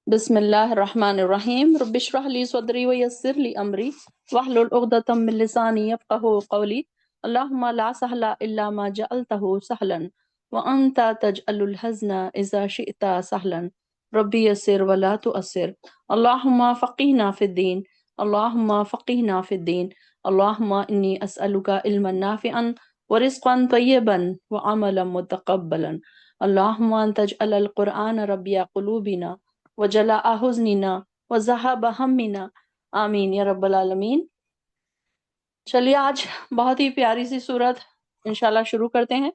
بسم اللہ الرحمن الرحیم رب اشرح لی صدری ویسر لی امری واحلل عقدۃ من لسانی یفقہوا قولی اللہم لا سہل الا ما جعلتہ سہلا وانت تجعل الحزن اذا شئت سہلا ربی یسر ولا تؤثر اللہم فقہنا فی الدین اللہم فقہنا فی الدین اللہم انی اسألک علما نافعا ورزقا طیبا وعملا متقبلا اللہم ان تجعل القرآن ربی قلوبنا وجلاء حزننا وذهاب همنا آمین یا رب العالمین۔ چلیے آج بہت ہی پیاری سی صورت انشاءاللہ شروع کرتے ہیں،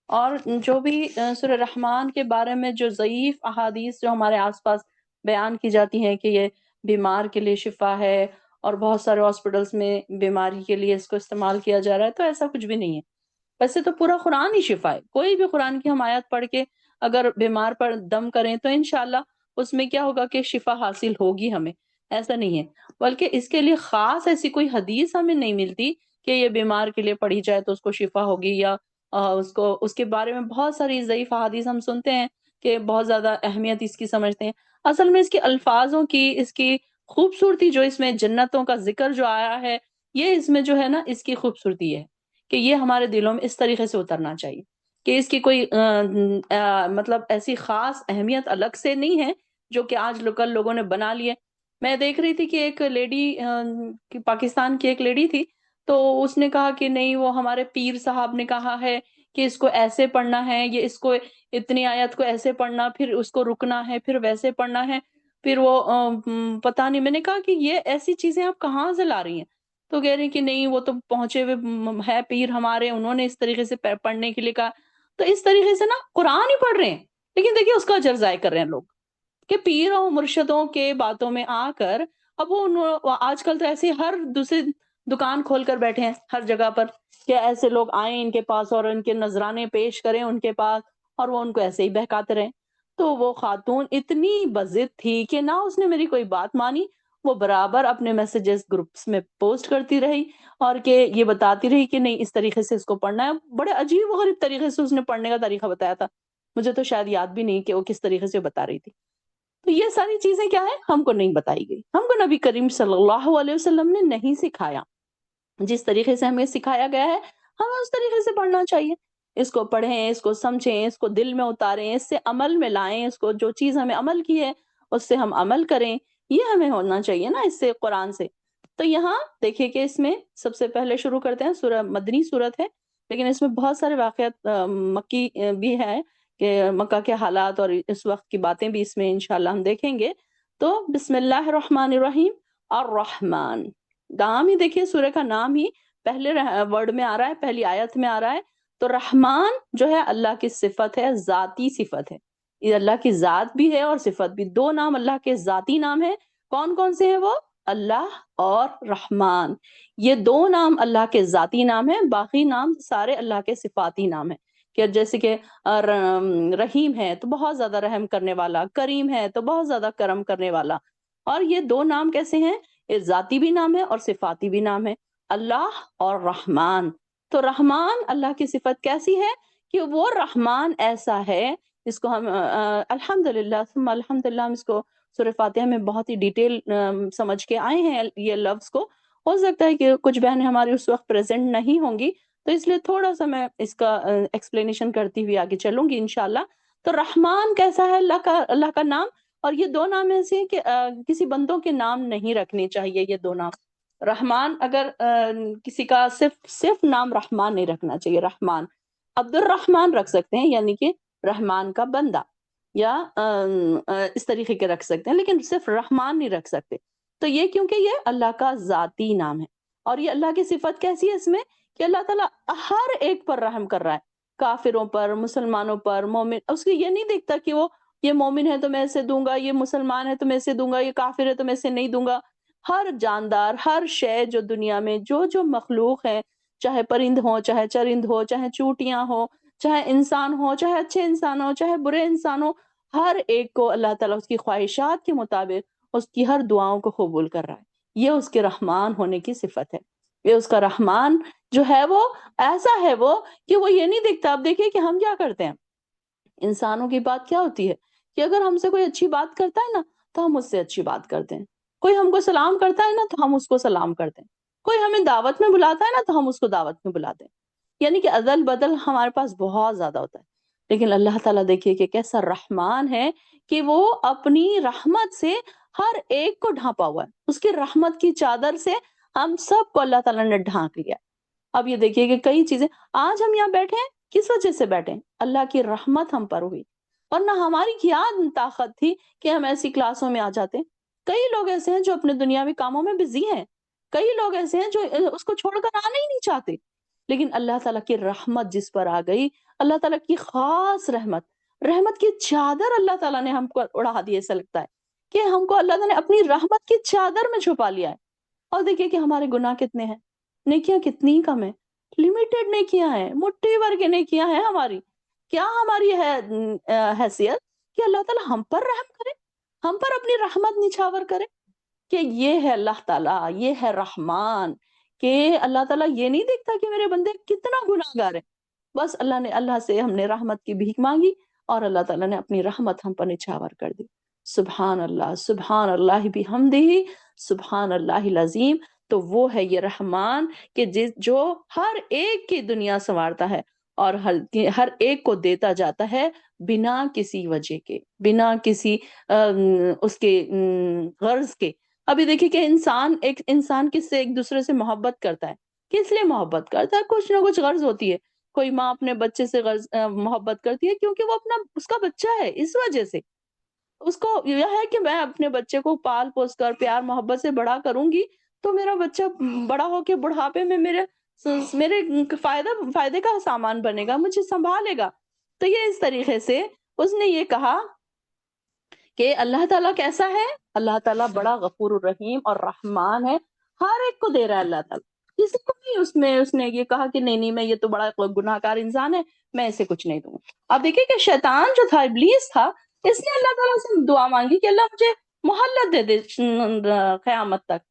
اور جو بھی سورہ رحمان کے بارے میں جو ضعیف احادیث جو ہمارے آس پاس بیان کی جاتی ہیں کہ یہ بیمار کے لیے شفا ہے اور بہت سارے ہاسپٹلس میں بیماری کے لیے اس کو استعمال کیا جا رہا ہے، تو ایسا کچھ بھی نہیں ہے۔ ویسے تو پورا قرآن ہی شفا ہے، کوئی بھی قرآن کی ہم آیت پڑھ کے اگر بیمار پر دم کریں تو انشاءاللہ اس میں کیا ہوگا کہ شفا حاصل ہوگی ہمیں، ایسا نہیں ہے۔ بلکہ اس کے لیے خاص ایسی کوئی حدیث ہمیں نہیں ملتی کہ یہ بیمار کے لیے پڑھی جائے تو اس کو شفا ہوگی، یا اس کے بارے میں بہت ساری ضعیف احادیث ہم سنتے ہیں کہ بہت زیادہ اہمیت اس کی سمجھتے ہیں۔ اصل میں اس کے الفاظوں کی، اس کی خوبصورتی، جو اس میں جنتوں کا ذکر جو آیا ہے، یہ اس میں جو ہے نا اس کی خوبصورتی ہے کہ یہ ہمارے دلوں میں اس طریقے سے اترنا چاہیے کہ اس کی کوئی مطلب ایسی خاص اہمیت الگ سے نہیں ہے جو کہ آج کل لوگوں نے بنا لیے۔ میں دیکھ رہی تھی کہ ایک لیڈی پاکستان کی ایک لیڈی تھی، تو اس نے کہا کہ نہیں، وہ ہمارے پیر صاحب نے کہا ہے کہ اس کو ایسے پڑھنا ہے، یہ اس کو اتنی آیت کو ایسے پڑھنا، پھر اس کو رکنا ہے، پھر ویسے پڑھنا ہے، پھر وہ پتہ نہیں۔ میں نے کہا کہ یہ ایسی چیزیں آپ کہاں سے لا رہی ہیں؟ تو کہہ رہی کہ نہیں، وہ تو پہنچے ہوئے ہے پیر ہمارے، انہوں نے اس طریقے سے پڑھنے کے لیے کہا۔ تو اس طریقے سے نا قرآن ہی پڑھ رہے ہیں، لیکن دیکھیے اس کا اجر ضائع کر رہے ہیں لوگ کہ پیروں مرشدوں کے باتوں میں آ کر اب وہ آج کل تو ایسے ہر دوسری دکان کھول کر بیٹھے ہیں ہر جگہ پر کہ ایسے لوگ آئیں ان کے پاس اور ان کے نذرانے پیش کریں ان کے پاس، اور وہ ان کو ایسے ہی بہکاتے رہیں۔ تو وہ خاتون اتنی بضد تھی کہ نہ اس نے میری کوئی بات مانی، وہ برابر اپنے میسیجز گروپس میں پوسٹ کرتی رہی اور کہ یہ بتاتی رہی کہ نہیں اس طریقے سے اس کو پڑھنا ہے۔ بڑے عجیب و غریب طریقے سے اس نے پڑھنے کا طریقہ بتایا تھا، مجھے تو شاید یاد بھی نہیں کہ وہ کس طریقے سے بتا رہی تھی۔ تو یہ ساری چیزیں کیا ہے، ہم کو نہیں بتائی گئی، ہم کو نبی کریم صلی اللہ علیہ وسلم نے نہیں سکھایا۔ جس طریقے سے ہمیں سکھایا گیا ہے ہمیں اس طریقے سے پڑھنا چاہیے۔ اس کو پڑھیں، اس کو سمجھیں، اس کو دل میں اتاریں، اس سے عمل میں لائیں، اس کو جو چیز ہمیں عمل کی ہے اس سے ہم عمل کریں، یہ ہمیں ہونا چاہیے نا اس سے، قرآن سے۔ تو یہاں دیکھیے کہ اس میں سب سے پہلے شروع کرتے ہیں، سورہ مدنی صورت ہے لیکن اس میں بہت سارے واقعات مکی بھی ہے کہ مکہ کے حالات اور اس وقت کی باتیں بھی اس میں انشاءاللہ ہم دیکھیں گے۔ تو بسم اللہ الرحمن الرحیم، الرحمن، نام ہی دیکھیے، سورہ کا نام ہی پہلے ورڈ میں آ رہا ہے، پہلی آیت میں آ رہا ہے۔ تو رحمان جو ہے اللہ کی صفت ہے، ذاتی صفت ہے، یہ اللہ کی ذات بھی ہے اور صفت بھی، دو نام اللہ کے ذاتی نام ہے۔ کون کون سے ہیں وہ؟ اللہ اور رحمان، یہ دو نام اللہ کے ذاتی نام ہیں، باقی نام سارے اللہ کے صفاتی نام ہیں۔ کہ جیسے کہ رحیم ہے تو بہت زیادہ رحم کرنے والا، کریم ہے تو بہت زیادہ کرم کرنے والا۔ اور یہ دو نام کیسے ہیں؟ یہ ذاتی بھی نام ہے اور صفاتی بھی نام ہے، اللہ اور رحمان۔ تو رحمان اللہ کی صفت کیسی ہے کہ وہ رحمان ایسا ہے، اس کو ہم الحمدللہ ثم الحمدللہ ہم اس کو سورہ فاتحہ میں بہت ہی ڈیٹیل سمجھ کے آئے ہیں یہ لفظ کو۔ ہو سکتا ہے کہ کچھ بہنیں ہماری اس وقت پریزنٹ نہیں ہوں گی، تو اس لیے تھوڑا سا میں اس کا ایکسپلینیشن کرتی ہوئی آگے چلوں گی انشاءاللہ۔ تو رحمان کیسا ہے اللہ کا نام، اور یہ دو نام ایسے ہیں کہ کسی بندوں کے نام نہیں رکھنے چاہیے یہ دو نام۔ رحمان اگر کسی کا صرف نام رحمان نہیں رکھنا چاہیے، رحمان عبد الرحمن رکھ سکتے ہیں، یعنی کہ رحمان کا بندہ، یا اس طریقے کے رکھ سکتے ہیں، لیکن صرف رحمان نہیں رکھ سکتے۔ تو یہ کیونکہ یہ اللہ کا ذاتی نام ہے، اور یہ اللہ کی صفت کیسی ہے اس میں کہ اللہ تعالیٰ ہر ایک پر رحم کر رہا ہے، کافروں پر، مسلمانوں پر، مومن، اس کو یہ نہیں دیکھتا کہ وہ یہ مومن ہے تو میں اسے دوں گا، یہ مسلمان ہے تو میں اسے دوں گا، یہ کافر ہے تو میں اسے نہیں دوں گا۔ ہر جاندار، ہر شے جو دنیا میں جو مخلوق ہے، چاہے پرند ہو، چاہے چرند ہو، چاہے چوٹیاں ہو، چاہے انسان ہو، چاہے اچھے انسان ہو، چاہے برے انسان ہو، ہر ایک کو اللہ تعالیٰ اس کی خواہشات کے مطابق اس کی ہر دعاؤں کو قبول کر رہا ہے۔ یہ اس کے رحمان ہونے کی صفت ہے، یہ اس کا رحمان جو ہے وہ ایسا ہے وہ کہ وہ یہ نہیں دیکھتا۔ اب دیکھیے کہ ہم کیا کرتے ہیں، انسانوں کی بات کیا ہوتی ہے کہ اگر ہم سے کوئی اچھی بات کرتا ہے نا تو ہم اس سے اچھی بات کرتے ہیں. کوئی ہم کو سلام کرتا ہے نا تو ہم اس کو سلام کرتے ہیں. کوئی ہمیں دعوت میں بلاتا ہے نا تو ہم اس کو دعوت میں بلاتے ہیں. یعنی کہ عدل بدل ہمارے پاس بہت زیادہ ہوتا ہے. لیکن اللہ تعالیٰ دیکھیے کہ کیسا رحمان ہے کہ وہ اپنی رحمت سے ہر ایک کو ڈھانپا ہوا ہے. اس کی رحمت کی چادر سے ہم سب کو اللہ تعالیٰ نے ڈھانک لیا. اب یہ دیکھیے کہ کئی چیزیں آج ہم یہاں بیٹھے ہیں کس وجہ سے بیٹھے ہیں؟ اللہ کی رحمت ہم پر ہوئی. ورنہ ہماری کیا طاقت تھی کہ ہم ایسی کلاسوں میں آ جاتے. کئی لوگ ایسے ہیں جو اپنے دنیاوی کاموں میں بزی ہیں. کئی لوگ ایسے ہیں جو اس کو چھوڑ کر آنا ہی نہیں چاہتے. لیکن اللہ تعالیٰ کی رحمت جس پر آ گئی، اللہ تعالیٰ کی خاص رحمت کی چادر اللہ تعالیٰ نے ہم کو اڑا دی. ایسا لگتا ہے کہ ہم کو اللہ تعالیٰ نے اپنی رحمت کی چادر میں چھپا لیا ہے. اور دیکھیے کہ ہمارے گناہ کتنے ہیں، نیکیاں کتنی کم ہیں. لمیٹڈ نیکیاں ہیں، مٹھی بھر کے نیکیاں ہیں ہماری. کیا ہماری ہے حیثیت کہ اللہ تعالیٰ ہم پر رحم کرے، ہم پر اپنی رحمت نچھاور کرے. کہ یہ ہے اللہ تعالیٰ، یہ ہے رحمان. کہ اللہ تعالیٰ یہ نہیں دیکھتا کہ میرے بندے کتنا گناہ گار ہے. بس اللہ سے ہم نے رحمت کی بھیک مانگی اور اللہ تعالیٰ نے اپنی رحمت ہم پر نچھاور کر دی. سبحان اللہ بحمدہ، سبحان اللہ العظیم. تو وہ ہے یہ رحمان کہ جو ہر ایک کی دنیا سنوارتا ہے اور ہر ایک کو دیتا جاتا ہے بنا کسی وجہ کے، بنا کسی اس کے غرض کے. ابھی دیکھیے کہ ایک انسان کس سے ایک دوسرے سے محبت کرتا ہے. کس لیے محبت کرتا ہے؟ کچھ نہ کچھ غرض ہوتی ہے. کوئی ماں اپنے بچے سے محبت کرتی ہے کیونکہ وہ اس کا بچہ ہے. اس وجہ سے اس کو یہ ہے کہ میں اپنے بچے کو پال پوس کر پیار محبت سے بڑا کروں گی تو میرا بچہ بڑا ہو کے بڑھاپے میں میرے فائدے کا سامان بنے گا، مجھے سنبھالے گا. تو یہ اس طریقے سے اس نے یہ کہا کہ اللہ تعالیٰ کیسا ہے؟ اللہ تعالیٰ بڑا غفور الرحیم اور رحمان ہے. ہر ایک کو دے رہا ہے اللہ تعالیٰ. کسی کو نہیں اس نے یہ کہا کہ نہیں میں یہ تو بڑا گناہ کار انسان ہے، میں اسے کچھ نہیں دوں. اب دیکھیں کہ شیطان جو تھا، ابلیس تھا، اس نے اللہ تعالیٰ سے دعا مانگی کہ اللہ مجھے مہلت دے دے قیامت تک.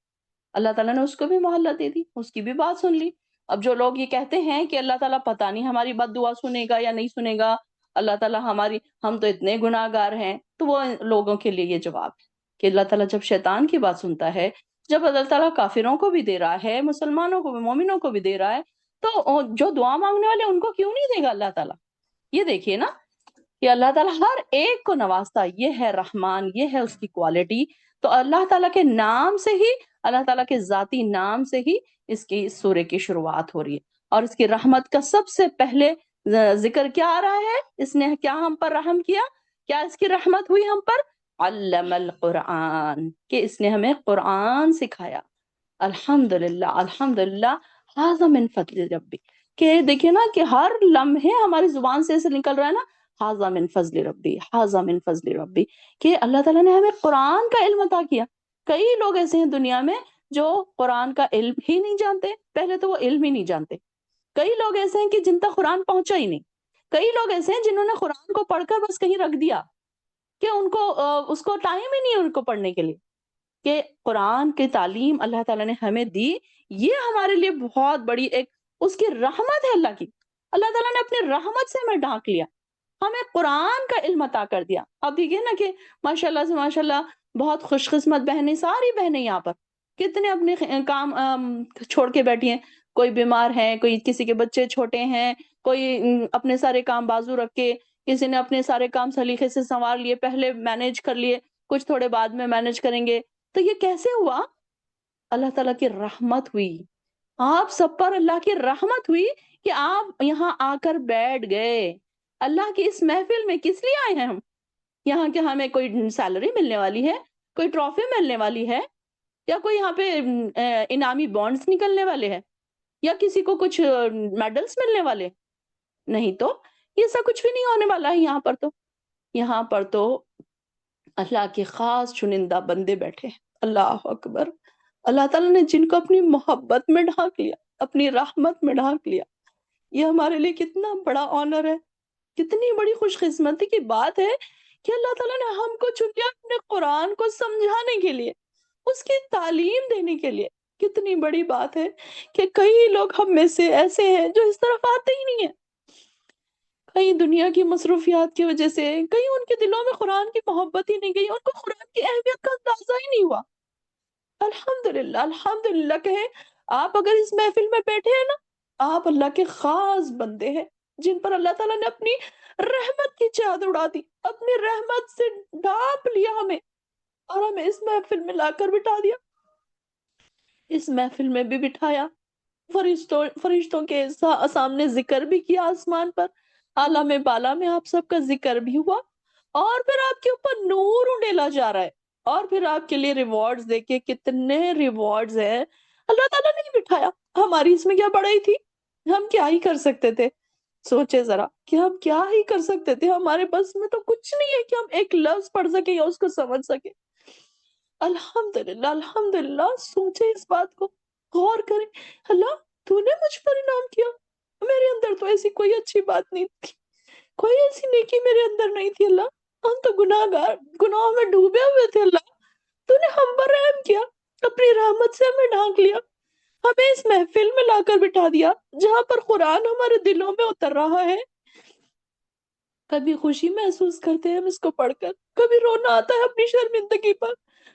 اللہ تعالیٰ نے اس کو بھی مہلت دے دی، اس کی بھی بات سن لی. اب جو لوگ یہ کہتے ہیں کہ اللہ تعالیٰ پتہ نہیں ہماری بد دعا سنے گا یا نہیں سنے گا، اللہ تعالیٰ ہم تو اتنے گناہ گار ہیں، تو وہ لوگوں کے لیے یہ جواب ہے کہ اللہ تعالیٰ جب شیطان کی بات سنتا ہے، جب اللہ تعالیٰ کافروں کو بھی دے رہا ہے، مسلمانوں کو بھی، مومنوں کو بھی دے رہا ہے، تو جو دعا مانگنے والے ان کو کیوں نہیں دے گا اللہ تعالیٰ؟ یہ دیکھیے نا کہ اللہ تعالیٰ ہر ایک کو نوازتا. یہ ہے رحمان، یہ ہے اس کی کوالٹی. تو اللہ تعالیٰ کے نام سے ہی، اللہ تعالیٰ کے ذاتی نام سے ہی اس سورے کی شروعات ہو رہی ہے. اور اس کی رحمت کا سب سے پہلے ذکر کیا آ رہا ہے؟ اس نے کیا ہم پر رحم کیا؟ کیا اس کی رحمت ہوئی ہم پر؟ علم القرآن، کہ اس نے ہمیں قرآن سکھایا. الحمدللہ ھذا من فضل ربی. کہ دیکھیں نا کہ ہر لمحے ہماری زبان سے ایسے نکل رہا ہے نا، ھذا من فضل ربی، ھذا من فضل ربی، کہ اللہ تعالیٰ نے ہمیں قرآن کا علم عطا کیا. کئی لوگ ایسے ہیں دنیا میں جو قرآن کا علم ہی نہیں جانتے. پہلے تو وہ علم ہی نہیں جانتے. کئی لوگ ایسے ہیں کہ جن تک قرآن پہنچا ہی نہیں. کئی لوگ ایسے ہیں جنہوں نے قرآن کو پڑھ کر بس کہیں رکھ دیا کہ ان کو اس کو ٹائم ہی نہیں ان کو پڑھنے کے لیے. کہ قرآن کی تعلیم اللہ تعالیٰ نے ہمیں دی، یہ ہمارے لیے بہت بڑی ایک اس کی رحمت ہے. اللہ کی، اللہ تعالیٰ نے اپنی رحمت سے ہمیں ڈھانک لیا، ہمیں قرآن کا علم عطا کر دیا. اب دیکھیے نا کہ ماشاءاللہ سے ماشاءاللہ بہت خوش قسمت بہنیں، ساری بہنیں یہاں پر کتنے اپنے کام چھوڑ کے بیٹھی ہیں. کوئی بیمار ہے، کوئی کسی کے بچے چھوٹے ہیں، کوئی اپنے سارے کام بازو رکھ کے، کسی نے اپنے سارے کام سلیقے سے سنوار لیے، پہلے مینج کر لیے، کچھ تھوڑے بعد میں مینج کریں گے. تو یہ کیسے ہوا؟ اللہ تعالیٰ کی رحمت ہوئی. آپ سب پر اللہ کی رحمت ہوئی کہ آپ یہاں آ کر بیٹھ گئے. اللہ کی اس محفل میں کس لیے آئے ہیں ہم یہاں؟ کہ ہمیں کوئی سیلری ملنے والی ہے، کوئی ٹرافی ملنے والی ہے، یا کوئی یہاں پہ انعامی بانڈز نکلنے والے ہیں، یا کسی کو کچھ میڈلز ملنے والے؟ نہیں. تو یہ سب کچھ بھی نہیں ہونے والا ہے یہاں پر تو اللہ کے خاص چنندہ بندے بیٹھے ہیں. اللہ اکبر. اللہ تعالیٰ نے جن کو اپنی محبت میں ڈھانک لیا، اپنی رحمت میں ڈھانک لیا. یہ ہمارے لیے کتنا بڑا آنر ہے، کتنی بڑی خوش قسمتی کی بات ہے کہ اللہ تعالیٰ نے ہم کو چن لیا اپنے قرآن کو سمجھانے کے لیے، اس کی تعلیم دینے کے لیے. کتنی بڑی بات ہے کہ کئی لوگ ہم میں سے ایسے ہیں جو اس طرف آتے ہی نہیں ہیں. کہیں دنیا کی مصروفیات کی وجہ سے، کہیں ان کے دلوں میں قرآن کی محبت ہی نہیں گئی، ان کو قرآن کی اہمیت کا اندازہ ہی نہیں ہوا۔ الحمدللہ الحمدللہ کہیں آپ اگر اس محفل میں بیٹھے ہیں نا، آپ اللہ کے خاص بندے ہیں جن پر اللہ تعالیٰ نے اپنی رحمت کی چادر اڑا دی، اپنی رحمت سے ڈھانپ لیا ہمیں، اور ہمیں اس محفل میں لا کر بٹھا دیا۔ اس محفل میں بھی بٹھایا، فرشتوں کے سامنے ذکر بھی کیا، آسمان پر عالم بالا میں آپ سب کا ذکر بھی ہوا، اور پھر آپ کے اوپر نور اڑیلا جا رہا ہے، اور پھر آپ کے لیے ریوارڈز دیکھیں کتنے ریوارڈز ہیں۔ اللہ تعالیٰ نے ہی بٹھایا، ہماری اس میں کیا بڑائی تھی؟ ہم کیا ہی کر سکتے تھے؟ سوچے ذرا کہ ہم کیا ہی کر سکتے تھے، ہمارے بس میں تو کچھ نہیں ہے کہ ہم ایک لفظ پڑھ سکیں یا اس کو سمجھ سکیں۔ الحمدللہ الحمدللہ، سوچے اس بات کو، غور کریں، اللہ تو نے مجھ پر انعام کیا، میرے اندر تو ایسی کوئی اچھی بات نہیں تھی، کوئی ایسی نیکی میرے اندر نہیں تھی، اللہ ہم تو گناہ گار، گناہوں میں ڈوبے ہوئے تھے، اللہ تو نے ہم پر رحم کیا، اپنی رحمت سے ہمیں ڈھانک لیا، ہمیں اس محفل میں لا کر بٹھا دیا جہاں پر قرآن ہمارے دلوں میں اتر رہا ہے۔ کبھی خوشی محسوس کرتے ہیں ہم اس کو پڑھ کر، کبھی رونا آتا ہے اپنی شرمندگی پر،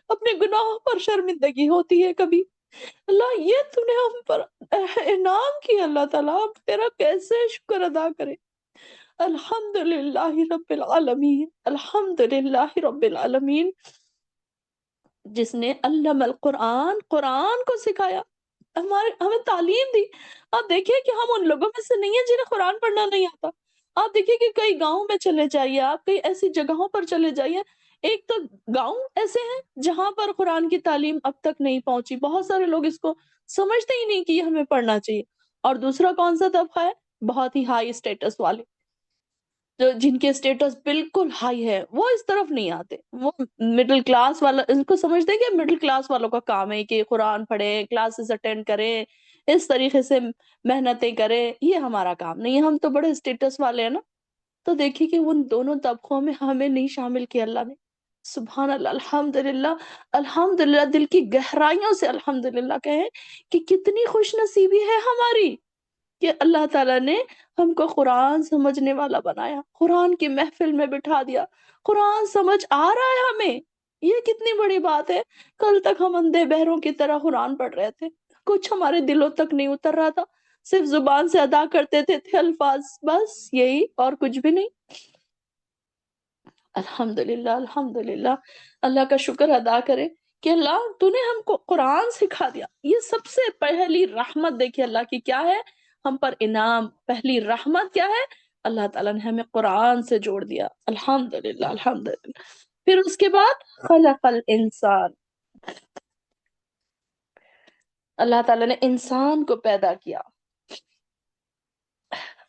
اپنے گناہوں پر شرمندگی ہوتی ہے کبھی۔ اللہ یہ تو نے ہم پر انعام کیا، اللہ تعالیٰ اب تیرا کیسے شکر ادا کرے۔ الحمدللہ رب العالمین، الحمدللہ رب العالمین، جس نے علم القرآن، قرآن کو سکھایا، ہمیں تعلیم دی۔ آپ دیکھیں کہ ہم ان لوگوں میں سے نہیں ہیں جنہیں قرآن پڑھنا نہیں آتا۔ آپ دیکھیں کہ کئی گاؤں میں چلے جائیے، آپ کئی ایسی جگہوں پر چلے جائیے، ایک تو گاؤں ایسے ہیں جہاں پر قرآن کی تعلیم اب تک نہیں پہنچی، بہت سارے لوگ اس کو سمجھتے ہی نہیں کہ یہ ہمیں پڑھنا چاہیے۔ اور دوسرا کون سا طبقہ ہے؟ بہت ہی ہائی اسٹیٹس والے، جو جن کے اسٹیٹس بالکل ہائی ہے، وہ اس طرف نہیں آتے، وہ مڈل کلاس والا ان کو سمجھتے ہیں کہ مڈل کلاس والوں کا کام ہے کہ قرآن پڑھیں، کلاسز اٹینڈ کریں، اس طریقے سے محنتیں کریں، یہ ہمارا کام نہیں ہے، ہم تو بڑے اسٹیٹس والے ہیں نا۔ تو دیکھیے کہ ان دونوں طبقوں میں ہمیں نہیں شامل کیا اللہ نے۔ سبحان اللہ، الحمدللہ الحمدللہ، دل کی گہرائیوں سے الحمدللہ کہیں کہ کتنی خوش نصیبی ہے ہماری کہ اللہ تعالیٰ نے ہم کو قرآن سمجھنے والا بنایا، قرآن کی محفل میں بٹھا دیا، قرآن سمجھ آ رہا ہے ہمیں، یہ کتنی بڑی بات ہے۔ کل تک ہم اندھے بہروں کی طرح قرآن پڑھ رہے تھے، کچھ ہمارے دلوں تک نہیں اتر رہا تھا، صرف زبان سے ادا کرتے تھے الفاظ، بس یہی اور کچھ بھی نہیں۔ الحمدللہ الحمدللہ، اللہ کا شکر ادا کرے کہ اللہ تو نے ہم کو قرآن سکھا دیا۔ یہ سب سے پہلی رحمت دیکھیے اللہ کی کیا ہے ہم پر انعام، پہلی رحمت کیا ہے؟ اللہ تعالیٰ نے ہمیں قرآن سے جوڑ دیا، الحمدللہ الحمدللہ۔ پھر اس کے بعد خلق الانسان، اللہ تعالیٰ نے انسان کو پیدا کیا،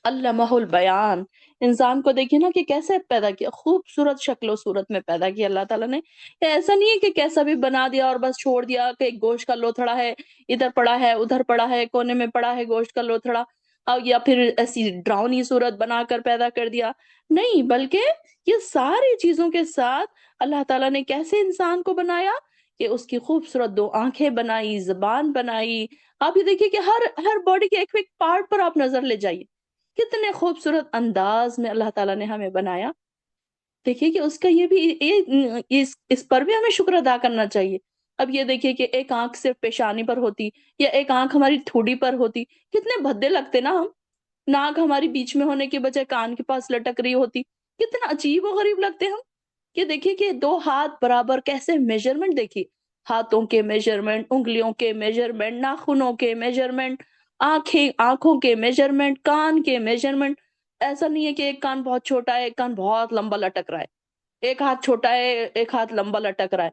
علمہ البیان، انسان کو دیکھیے نا کہ کیسے پیدا کیا، خوبصورت شکل و صورت میں پیدا کیا اللہ تعالیٰ نے۔ یہ ایسا نہیں ہے کہ کیسا بھی بنا دیا اور بس چھوڑ دیا کہ گوشت کا لوتھڑا ہے، ادھر پڑا ہے ادھر پڑا ہے، کونے میں پڑا ہے گوشت کا لوتھڑا، یا پھر ایسی ڈراؤنی صورت بنا کر پیدا کر دیا، نہیں، بلکہ یہ ساری چیزوں کے ساتھ اللہ تعالیٰ نے کیسے انسان کو بنایا کہ اس کی خوبصورت دو آنکھیں بنائی، زبان بنائی۔ آپ یہ دیکھیے کہ ہر باڈی کے ایک ایک پارٹ پر آپ نظر لے جائیے، کتنے خوبصورت انداز میں اللہ تعالیٰ نے ہمیں بنایا۔ دیکھیے کہ اس کا یہ بھی اس پر بھی ہمیں شکر ادا کرنا چاہیے۔ اب یہ دیکھیے کہ ایک آنکھ صرف پیشانی پر ہوتی یا ایک آنکھ ہماری تھوڑی پر ہوتی، کتنے بھدے لگتے نا ہم، ناک ہماری بیچ میں ہونے کے بجائے کان کے پاس لٹک رہی ہوتی، کتنا عجیب و غریب لگتے ہم۔ کہ دیکھیے کہ دو ہاتھ برابر کیسے میجرمنٹ، دیکھیے ہاتھوں کے میجرمنٹ، انگلیوں کے میجرمنٹ، ناخنوں کے میجرمنٹ، آنکھوں کے میجرمنٹ، کان کے میجرمنٹ۔ ایسا نہیں ہے کہ ایک کان بہت چھوٹا ہے ایک کان بہت لمبا لٹک رہا ہے، ایک ہاتھ چھوٹا ہے ایک ہاتھ لمبا لٹک رہا ہے،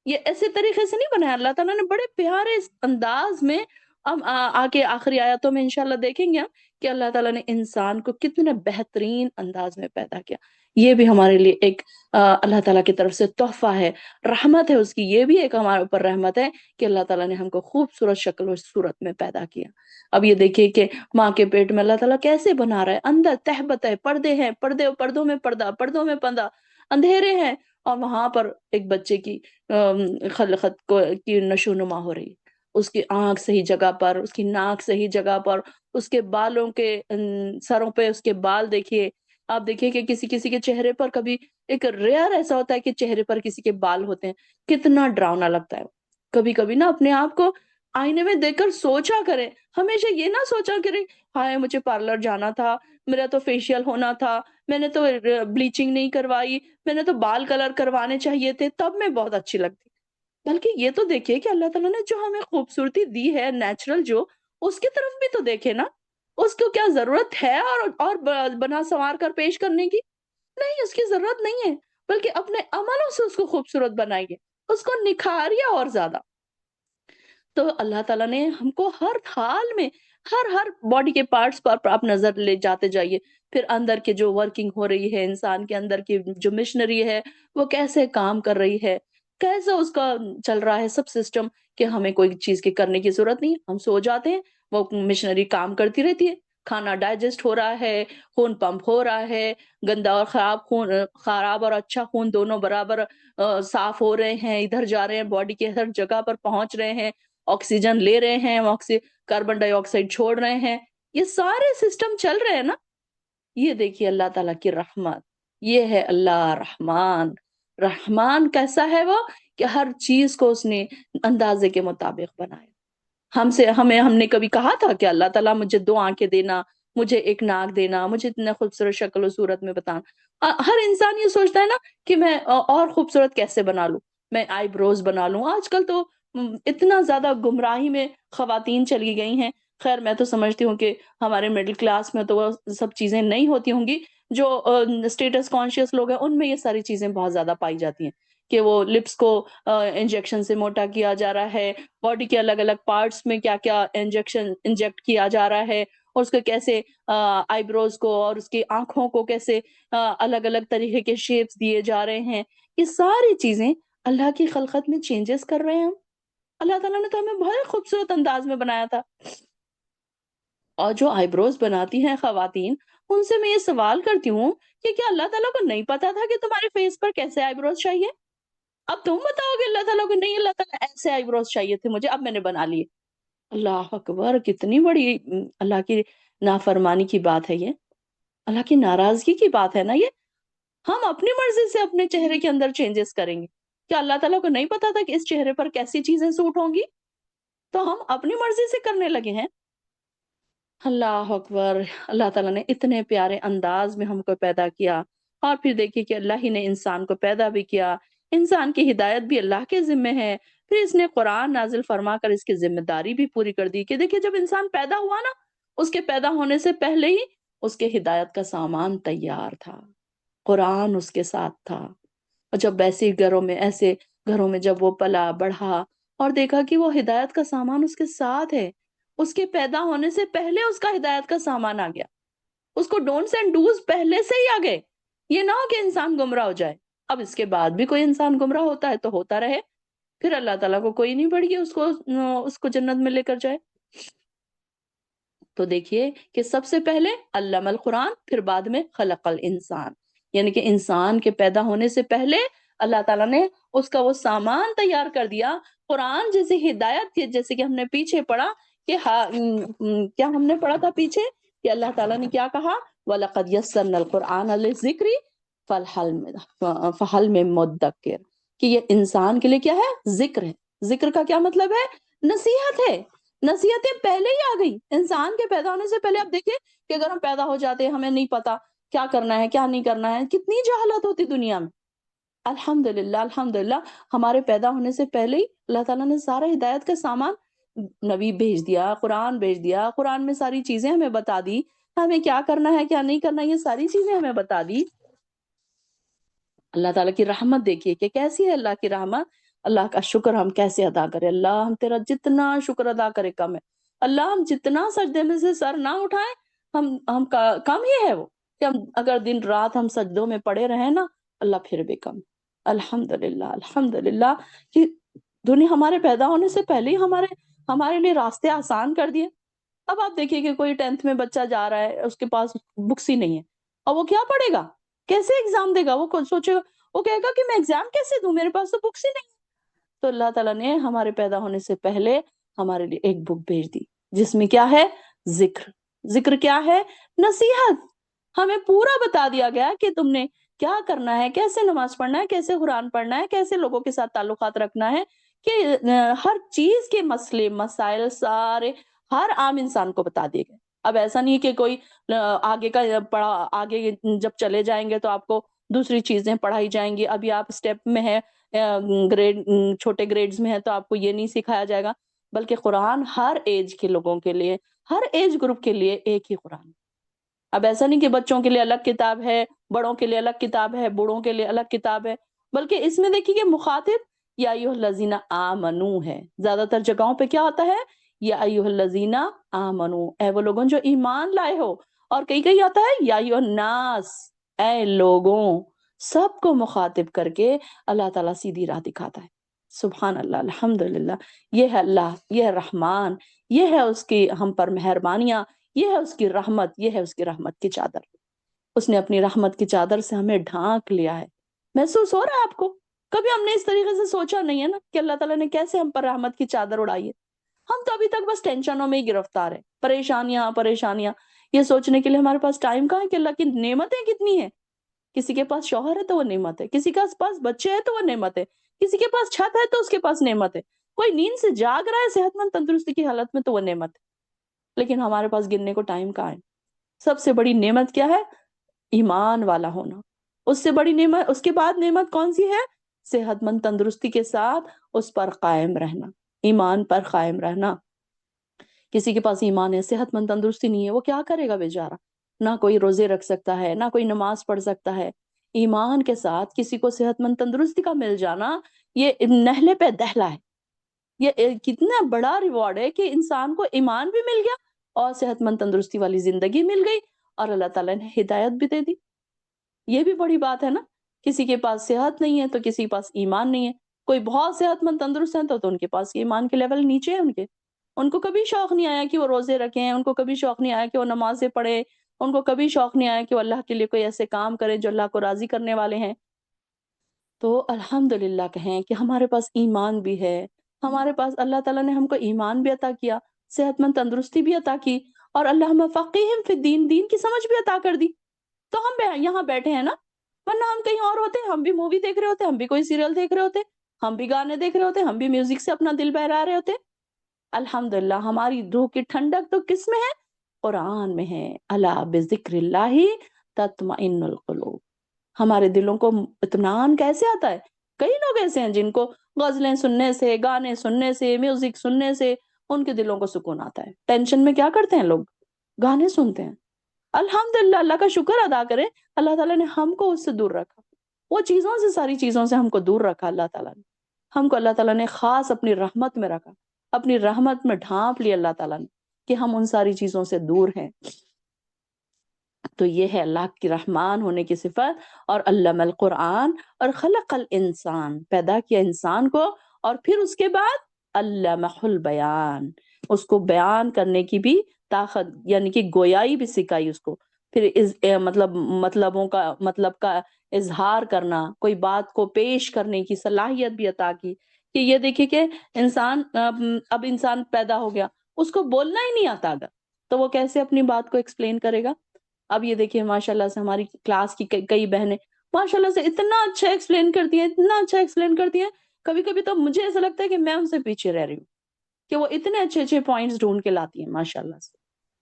یہ ایسے طریقے سے نہیں بنایا اللہ تعالیٰ نے، بڑے پیارے انداز میں۔ ہم آگے آخری آیاتوں میں انشاءاللہ دیکھیں گے ہم کہ اللہ تعالیٰ نے انسان کو کتنے بہترین انداز میں پیدا کیا۔ یہ بھی ہمارے لیے ایک اللہ تعالیٰ کی طرف سے تحفہ ہے، رحمت ہے اس کی، یہ بھی ایک ہمارے اوپر رحمت ہے کہ اللہ تعالیٰ نے ہم کو خوبصورت شکل و صورت میں پیدا کیا۔ اب یہ دیکھیے کہ ماں کے پیٹ میں اللہ تعالیٰ کیسے بنا رہا ہے، اندر تہبت ہے، پردے ہیں، پردوں میں پردہ، پردوں میں پردہ، اندھیرے ہیں، اور وہاں پر ایک بچے کی خلقت کی نشو نما ہو رہی ہے، اس کی آنکھ صحیح جگہ پر، اس کی ناک صحیح جگہ پر، اس کے بالوں کے سروں پہ اس کے بال دیکھیے، آپ دیکھیں کہ کسی کسی کے چہرے پر کبھی ایک ریئر ایسا ہوتا ہے کہ چہرے پر کسی کے بال ہوتے ہیں، کتنا ڈراؤنا لگتا ہے۔ کبھی کبھی نا اپنے آپ کو آئینے میں دیکھ کر سوچا کریں، ہمیشہ یہ نہ سوچا کریں ہائے مجھے پارلر جانا تھا، میرا تو فیشیل ہونا تھا، میں نے تو بلیچنگ نہیں کروائی، میں نے تو بال کلر کروانے چاہیے تھے تب میں بہت اچھی لگتی۔ بلکہ یہ تو دیکھیے کہ اللہ تعالیٰ نے جو ہمیں خوبصورتی دی ہے نیچرل جو، اس کی طرف بھی تو دیکھے نا، اس کو کیا ضرورت ہے اور بنا سنوار کر پیش کرنے کی؟ نہیں، اس کی ضرورت نہیں ہے، بلکہ اپنے عملوں سے اس کو خوبصورت بنائیے، اس کو نکھاریے اور زیادہ۔ تو اللہ تعالیٰ نے ہم کو ہر حال میں ہر باڈی کے پارٹس پر آپ نظر لے جاتے جائیے، پھر اندر کے جو ورکنگ ہو رہی ہے انسان کے اندر کی جو مشنری ہے وہ کیسے کام کر رہی ہے، کیسے اس کا چل رہا ہے سب سسٹم، کہ ہمیں کوئی چیز کے کرنے کی ضرورت نہیں، ہم سو جاتے ہیں، وہ مشنری کام کرتی رہتی ہے، کھانا ڈائجسٹ ہو رہا ہے، خون پمپ ہو رہا ہے، گندا اور خراب خون، خراب اور اچھا خون دونوں برابر صاف ہو رہے ہیں، ادھر جا رہے ہیں، باڈی کے ہر جگہ پر پہنچ رہے ہیں، آکسیجن لے رہے ہیں، کاربن ڈائی آکسائڈ چھوڑ رہے ہیں، یہ سارے سسٹم چل رہے ہیں نا۔ یہ دیکھیے اللہ تعالیٰ کی رحمت، یہ ہے اللہ رحمان۔ رحمان کیسا ہے وہ کہ ہر چیز کو اس نے اندازے کے مطابق بنایا۔ ہم نے کبھی کہا تھا کہ اللہ تعالیٰ مجھے 2 آنکھیں دینا، مجھے ایک ناک دینا، مجھے اتنا خوبصورت شکل و صورت میں بتانا۔ ہر انسان یہ سوچتا ہے نا کہ میں اور خوبصورت کیسے بنا لوں، میں آئی بروز بنا لوں۔ آج کل تو اتنا زیادہ گمراہی میں خواتین چلی گئی ہیں۔ خیر میں تو سمجھتی ہوں کہ ہمارے مڈل کلاس میں تو وہ سب چیزیں نہیں ہوتی ہوں گی، جو اسٹیٹس کانشیس لوگ ہیں ان میں یہ ساری چیزیں بہت زیادہ پائی جاتی ہیں، کہ وہ لپس کو انجیکشن سے موٹا کیا جا رہا ہے، باڈی کے الگ الگ پارٹس میں کیا کیا انجیکٹ کیا جا رہا ہے، اور اس کو کیسے آئی بروز کو اور اس کی آنکھوں کو کیسے الگ الگ طریقے کے شیپس دیے جا رہے ہیں۔ یہ ساری چیزیں اللہ کی خلقت میں چینجز کر رہے ہیں ہم۔ اللہ تعالیٰ نے تو ہمیں بہت خوبصورت انداز میں بنایا تھا۔ اور جو آئی بروز بناتی ہیں خواتین، ان سے میں یہ سوال کرتی ہوں کہ کیا اللہ تعالیٰ کو نہیں پتا تھا کہ تمہارے فیس پر کیسے آئی بروز چاہیے؟ اب تم بتاؤ گے اللہ تعالیٰ کو نہیں اللہ تعالیٰ ایسے آئی بروز چاہیے تھے مجھے، اب میں نے بنا لیے۔ اللہ اکبر، کتنی بڑی اللہ کی نافرمانی کی بات ہے یہ، اللہ کی ناراضگی کی بات ہے نا یہ۔ ہم اپنی مرضی سے اپنے چہرے کے اندر چینجز کریں گے، کیا اللہ تعالیٰ کو نہیں پتا تھا کہ اس چہرے پر کیسی چیزیں سوٹ ہوں گی؟ تو ہم اپنی مرضی سے کرنے لگے ہیں۔ اللہ اکبر، اللہ تعالیٰ نے اتنے پیارے انداز میں ہم کو پیدا کیا، اور پھر دیکھیے کہ اللہ ہی نے انسان کو پیدا بھی کیا، انسان کی ہدایت بھی اللہ کے ذمہ ہے، پھر اس نے قرآن نازل فرما کر اس کی ذمہ داری بھی پوری کر دی کہ دیکھیے جب انسان پیدا ہوا نا، اس کے پیدا ہونے سے پہلے ہی اس کے ہدایت کا سامان تیار تھا، قرآن اس کے ساتھ تھا۔ اور جب ایسے گھروں میں جب وہ پلا بڑھا اور دیکھا کہ وہ ہدایت کا سامان اس کے ساتھ ہے، اس کے پیدا ہونے سے پہلے اس کا ہدایت کا سامان آ گیا، اس کو ڈونٹس اینڈ ڈوز پہلے سے ہی آ گئے۔ یہ نہ ہو کہ انسان گمراہ ہو جائے، اب اس کے بعد بھی کوئی انسان گمراہ ہوتا ہے تو ہوتا رہے، پھر اللہ تعالیٰ کو کوئی نہیں پڑی کہ اس کو جنت میں لے کر جائے۔ تو دیکھیے کہ سب سے پہلے علم القرآن، پھر بعد میں خلق الانسان، یعنی کہ انسان کے پیدا ہونے سے پہلے اللہ تعالیٰ نے اس کا وہ سامان تیار کر دیا۔ قرآن جیسے ہدایت کی، جیسے کہ ہم نے پیچھے پڑھا کہ کیا ہم نے پڑھا تھا پیچھے کہ اللہ تعالیٰ نے کیا کہا، وَلَقَدْ يَسَّرْنَا الْقُرْآنَ لِلذِّكْرِ فَهَلْ مِن مُدَّكِرٍ، کہ یہ انسان کے لیے کیا ہے، ذکر ہے۔ ذکر کا کیا مطلب ہے، نصیحت ہے۔ نصیحتیں پہلے ہی آ گئی انسان کے پیدا ہونے سے پہلے۔ اب دیکھیں کہ اگر ہم پیدا ہو جاتے ہیں، ہمیں نہیں پتا کیا کرنا ہے کیا نہیں کرنا ہے، کتنی جہالت ہوتی دنیا میں۔ الحمدللہ الحمدللہ ہمارے پیدا ہونے سے پہلے ہی اللہ تعالیٰ نے سارا ہدایت کا سامان، نبی بھیج دیا، قرآن بھیج دیا، قرآن میں ساری چیزیں ہمیں بتا دی، ہمیں کیا کرنا ہے کیا نہیں کرنا، یہ ساری چیزیں ہمیں بتا دی۔ اللہ تعالیٰ کی رحمت دیکھیے کہ کیسی ہے اللہ کی رحمت۔ اللہ کا شکر ہم کیسے ادا کریں، اللہ ہم تیرا جتنا شکر ادا کرے کم ہے۔ اللہ ہم جتنا سجدے میں سے سر نہ اٹھائیں، کم ہی ہے وہ، کہ ہم اگر دن رات ہم سجدوں میں پڑے رہیں نا، اللہ پھر بھی کم۔ الحمدللہ الحمدللہ کہ دنیا ہمارے پیدا ہونے سے پہلے ہی ہمارے لیے راستے آسان کر دیے۔ اب آپ دیکھیے کہ کوئی 10th میں بچہ جا رہا ہے، اس کے پاس بکس ہی نہیں ہے، اور وہ کیا پڑھے گا، کیسے ایگزام دے گا، وہ سوچے گا، وہ کہے گا کہ میں ایگزام کیسے دوں، میرے پاس تو بکس ہی نہیں۔ تو اللہ تعالیٰ نے ہمارے پیدا ہونے سے پہلے ہمارے لیے ایک بک بھیج دی، جس میں کیا ہے، ذکر۔ ذکر کیا ہے، نصیحت۔ ہمیں پورا بتا دیا گیا کہ تم نے کیا کرنا ہے، کیسے نماز پڑھنا ہے، کیسے قرآن پڑھنا ہے، کیسے لوگوں کے ساتھ تعلقات رکھنا ہے، کہ ہر چیز کے مسئلے مسائل سارے ہر عام انسان کو بتا دیے گئے۔ اب ایسا نہیں کہ کوئی آگے کا پڑھا، آگے جب چلے جائیں گے تو آپ کو دوسری چیزیں پڑھائی جائیں گی، ابھی آپ اسٹیپ میں ہے، گریڈ چھوٹے گریڈز میں ہے تو آپ کو یہ نہیں سکھایا جائے گا، بلکہ قرآن ہر ایج کے لوگوں کے لیے، ہر ایج گروپ کے لیے ایک ہی قرآن ہے۔ اب ایسا نہیں کہ بچوں کے لیے الگ کتاب ہے، بڑوں کے لیے الگ کتاب ہے، بوڑھوں کے لیے الگ کتاب ہے، بلکہ اس میں دیکھیے کہ مخاطب یا ایھا الذین آمنو ہے۔ زیادہ تر جگہوں پہ کیا ہوتا ہے؟ یا ایھا الذین آمنو، اے وہ لوگوں جو ایمان لائے ہو، اور کئی کئی آتا ہے یا ایھا الناس، اے لوگوں، سب کو مخاطب کر کے اللہ تعالیٰ سیدھی راہ دکھاتا ہے۔ سبحان اللہ، الحمدللہ، یہ ہے اللہ، یہ ہے رحمان، یہ ہے اس کی ہم پر مہربانیاں، یہ ہے اس کی رحمت، یہ ہے اس کی رحمت کی چادر۔ اس نے اپنی رحمت کی چادر سے ہمیں ڈھانک لیا ہے۔ محسوس ہو رہا ہے آپ کو؟ کبھی ہم نے اس طریقے سے سوچا نہیں ہے نا کہ اللہ تعالیٰ نے کیسے ہم پر رحمت کی چادر اڑائی ہے۔ ہم تو ابھی تک بس ٹینشنوں میں ہی گرفتار ہیں، پریشانیاں پریشانیاں، یہ سوچنے کے لیے ہمارے پاس ٹائم کہاں ہے کہ اللہ کی نعمتیں کتنی ہیں۔ کسی کے پاس شوہر ہے تو وہ نعمت ہے، کسی کے پاس بچے ہیں تو وہ نعمت ہے، کسی کے پاس چھت ہے تو اس کے پاس نعمت ہے، کوئی نیند سے جاگ رہا ہے صحت مند تندرستی کی حالت میں تو وہ نعمت ہے، لیکن ہمارے پاس گننے کو ٹائم کہاں ہے۔ سب سے بڑی نعمت کیا ہے؟ ایمان والا ہونا۔ اس سے بڑی نعمت، اس کے بعد نعمت کون سی ہے؟ صحت مند تندرستی کے ساتھ اس پر قائم رہنا، ایمان پر قائم رہنا۔ کسی کے پاس ایمان ہے، صحت مند تندرستی نہیں ہے، وہ کیا کرے گا بیچارہ؟ نہ کوئی روزے رکھ سکتا ہے، نہ کوئی نماز پڑھ سکتا ہے۔ ایمان کے ساتھ کسی کو صحت مند تندرستی کا مل جانا، یہ نہلے پہ دہلا ہے۔ یہ کتنا بڑا ریوارڈ ہے کہ انسان کو ایمان بھی مل گیا اور صحت مند تندرستی والی زندگی مل گئی، اور اللہ تعالیٰ نے ہدایت بھی دے دی۔ یہ بھی بڑی بات ہے نا۔ کسی کے پاس صحت نہیں ہے تو کسی کے پاس ایمان نہیں ہے، کوئی بہت صحت مند تندرست ہے تو ان کے پاس ایمان کے لیول نیچے ہے ان کے۔ ان کو کبھی شوق نہیں آیا کہ وہ روزے رکھیں، ان کو کبھی شوق نہیں آیا کہ وہ نمازیں پڑھیں، ان کو کبھی شوق نہیں آیا کہ وہ اللہ کے لیے کوئی ایسے کام کریں جو اللہ کو راضی کرنے والے ہیں۔ تو الحمدللہ کہیں کہ ہمارے پاس ایمان بھی ہے، ہمارے پاس اللہ تعالیٰ نے ہم کو ایمان بھی عطا کیا، صحت مند تندرستی بھی عطا کی، اور اللہم فقہہم فی الدین، دین کی سمجھ بھی عطا کر دی۔ تو ہم یہاں بیٹھے ہیں نا، ورنہ ہم کہیں اور ہوتے، ہم بھی مووی دیکھ رہے ہوتے، ہم بھی کوئی سیریل دیکھ رہے ہوتے، ہم بھی گانے دیکھ رہے ہوتے، ہم بھی میوزک سے اپنا دل بہلا رہے ہوتے۔ الحمدللہ ہماری روح کی ٹھنڈک تو کس میں ہے؟ قرآن میں ہے۔ الا بذکر اللہ تطمئن القلوب۔ ہمارے دلوں کو اطمینان کیسے آتا ہے؟ کئی لوگ ایسے ہیں جن کو غزلیں سننے سے، گانے سننے سے، میوزک سننے سے ان کے دلوں کو سکون آتا ہے۔ ٹینشن میں کیا کرتے ہیں لوگ؟ گانے سنتے ہیں۔ الحمدللہ، اللہ کا شکر ادا کریں، اللہ تعالیٰ نے ہم کو اس سے دور رکھا، وہ چیزوں سے، ساری چیزوں سے ہم کو دور رکھا۔ اللہ تعالیٰ نے ہم کو، اللہ تعالیٰ نے خاص اپنی رحمت میں رکھا، اپنی رحمت میں ڈھانپ لی اللہ تعالیٰ نے کہ ہم ان ساری چیزوں سے دور ہیں۔ تو یہ ہے اللہ کی رحمان ہونے کی صفت۔ اور علم القرآن، اور خلق الانسان، پیدا کیا انسان کو، اور پھر اس کے بعد علمہ البیان، اس کو بیان کرنے کی بھی طاقت، یعنی کہ گویائی بھی سکھائی اس کو، پھر مطلب کا اظہار کرنا، کوئی بات کو پیش کرنے کی صلاحیت بھی عطا کی۔ کہ یہ دیکھیں کہ انسان، اب انسان پیدا ہو گیا، اس کو بولنا ہی نہیں آتا اگر، تو وہ کیسے اپنی بات کو ایکسپلین کرے گا؟ اب یہ دیکھیے ماشاءاللہ سے ہماری کلاس کی کئی بہنیں ماشاءاللہ سے اتنا اچھا ایکسپلین کرتی ہیں، اتنا اچھا ایکسپلین کرتی ہیں، کبھی کبھی تو مجھے ایسا لگتا ہے کہ میں ان سے پیچھے رہ رہی ہوں، کہ وہ اتنے اچھے اچھے پوائنٹس ڈھونڈ کے لاتی ہیں ماشاءاللہ سے۔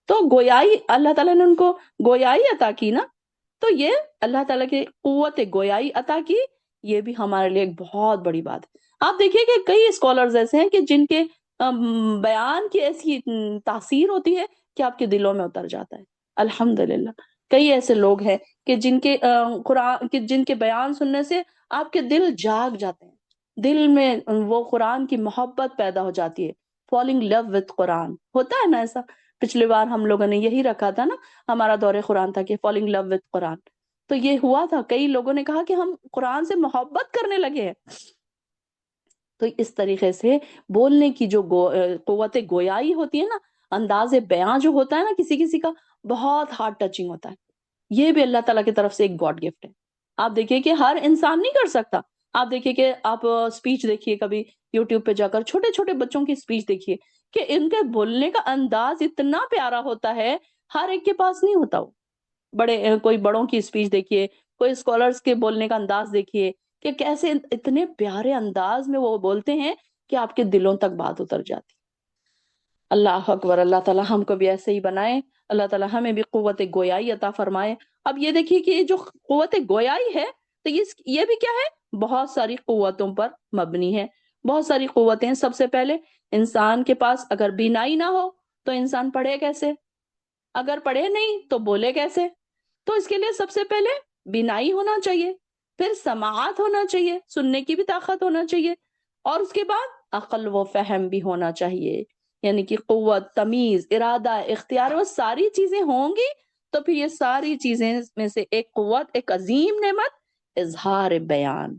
تو گویائی اللہ تعالیٰ نے ان کو گویائی عطا کی نا، تو یہ اللہ تعالیٰ کی قوت گویائی عطا کی، یہ بھی ہمارے لیے ایک بہت بڑی بات ہے۔ آپ دیکھیے کہ کئی اسکالرز ایسے ہیں کہ جن کے بیان کی ایسی تاثیر ہوتی ہے کہ آپ کے دلوں میں اتر جاتا ہے۔ الحمدللہ کئی ایسے لوگ ہیں کہ جن کے بیان سننے سے آپ کے دل جاگ جاتے ہیں، دل میں وہ قرآن کی محبت پیدا ہو جاتی ہے۔ فالنگ لو وتھ قرآن ہوتا ہے نا ایسا؟ پچھلی بار ہم لوگوں نے یہی رکھا تھا نا، ہمارا دور قرآن تھا کہ فالنگ لو وتھ قرآن، تو یہ ہوا تھا، کئی لوگوں نے کہا کہ ہم قرآن سے محبت کرنے لگے ہیں۔ تو اس طریقے سے بولنے کی جو قوت گویائی ہوتی ہے نا، انداز بیان جو ہوتا ہے نا کسی کسی کا، بہت ہارٹ ٹچنگ ہوتا ہے۔ یہ بھی اللہ تعالیٰ کی طرف سے ایک گاڈ گفٹ ہے۔ آپ دیکھیے کہ ہر انسان نہیں کر سکتا۔ آپ دیکھیے کہ آپ سپیچ دیکھیے کبھی یوٹیوب پہ جا کر، چھوٹے چھوٹے بچوں کی سپیچ دیکھیے کہ ان کے بولنے کا انداز اتنا پیارا ہوتا ہے، ہر ایک کے پاس نہیں ہوتا وہ۔ بڑے کوئی بڑوں کی اسپیچ دیکھیے، کوئی اسکالرس کے بولنے کا انداز دیکھیے کہ کیسے اتنے پیارے انداز میں وہ بولتے ہیں کہ آپ کے دلوں تک بات اتر جاتی۔ اللہ اکبر، اللہ تعالیٰ ہم کو بھی ایسے ہی بنائے، اللہ تعالیٰ ہمیں بھی قوت گویائی عطا فرمائے۔ اب یہ دیکھیے کہ یہ جو قوت گویائی ہے تو یہ بھی کیا ہے؟ بہت ساری قوتوں پر مبنی ہے، بہت ساری قوتیں۔ سب سے پہلے انسان کے پاس اگر بینائی نہ ہو تو انسان پڑھے کیسے؟ اگر پڑھے نہیں تو بولے کیسے؟ تو اس کے لیے سب سے پہلے بینائی ہونا چاہیے، پھر سماعت ہونا چاہیے، سننے کی بھی طاقت ہونا چاہیے، اور اس کے بعد عقل و فہم بھی ہونا چاہیے، یعنی کہ قوت، تمیز، ارادہ، اختیار، وہ ساری چیزیں ہوں گی تو پھر یہ ساری چیزیں میں سے ایک قوت، ایک عظیم نعمت، اظہار بیان،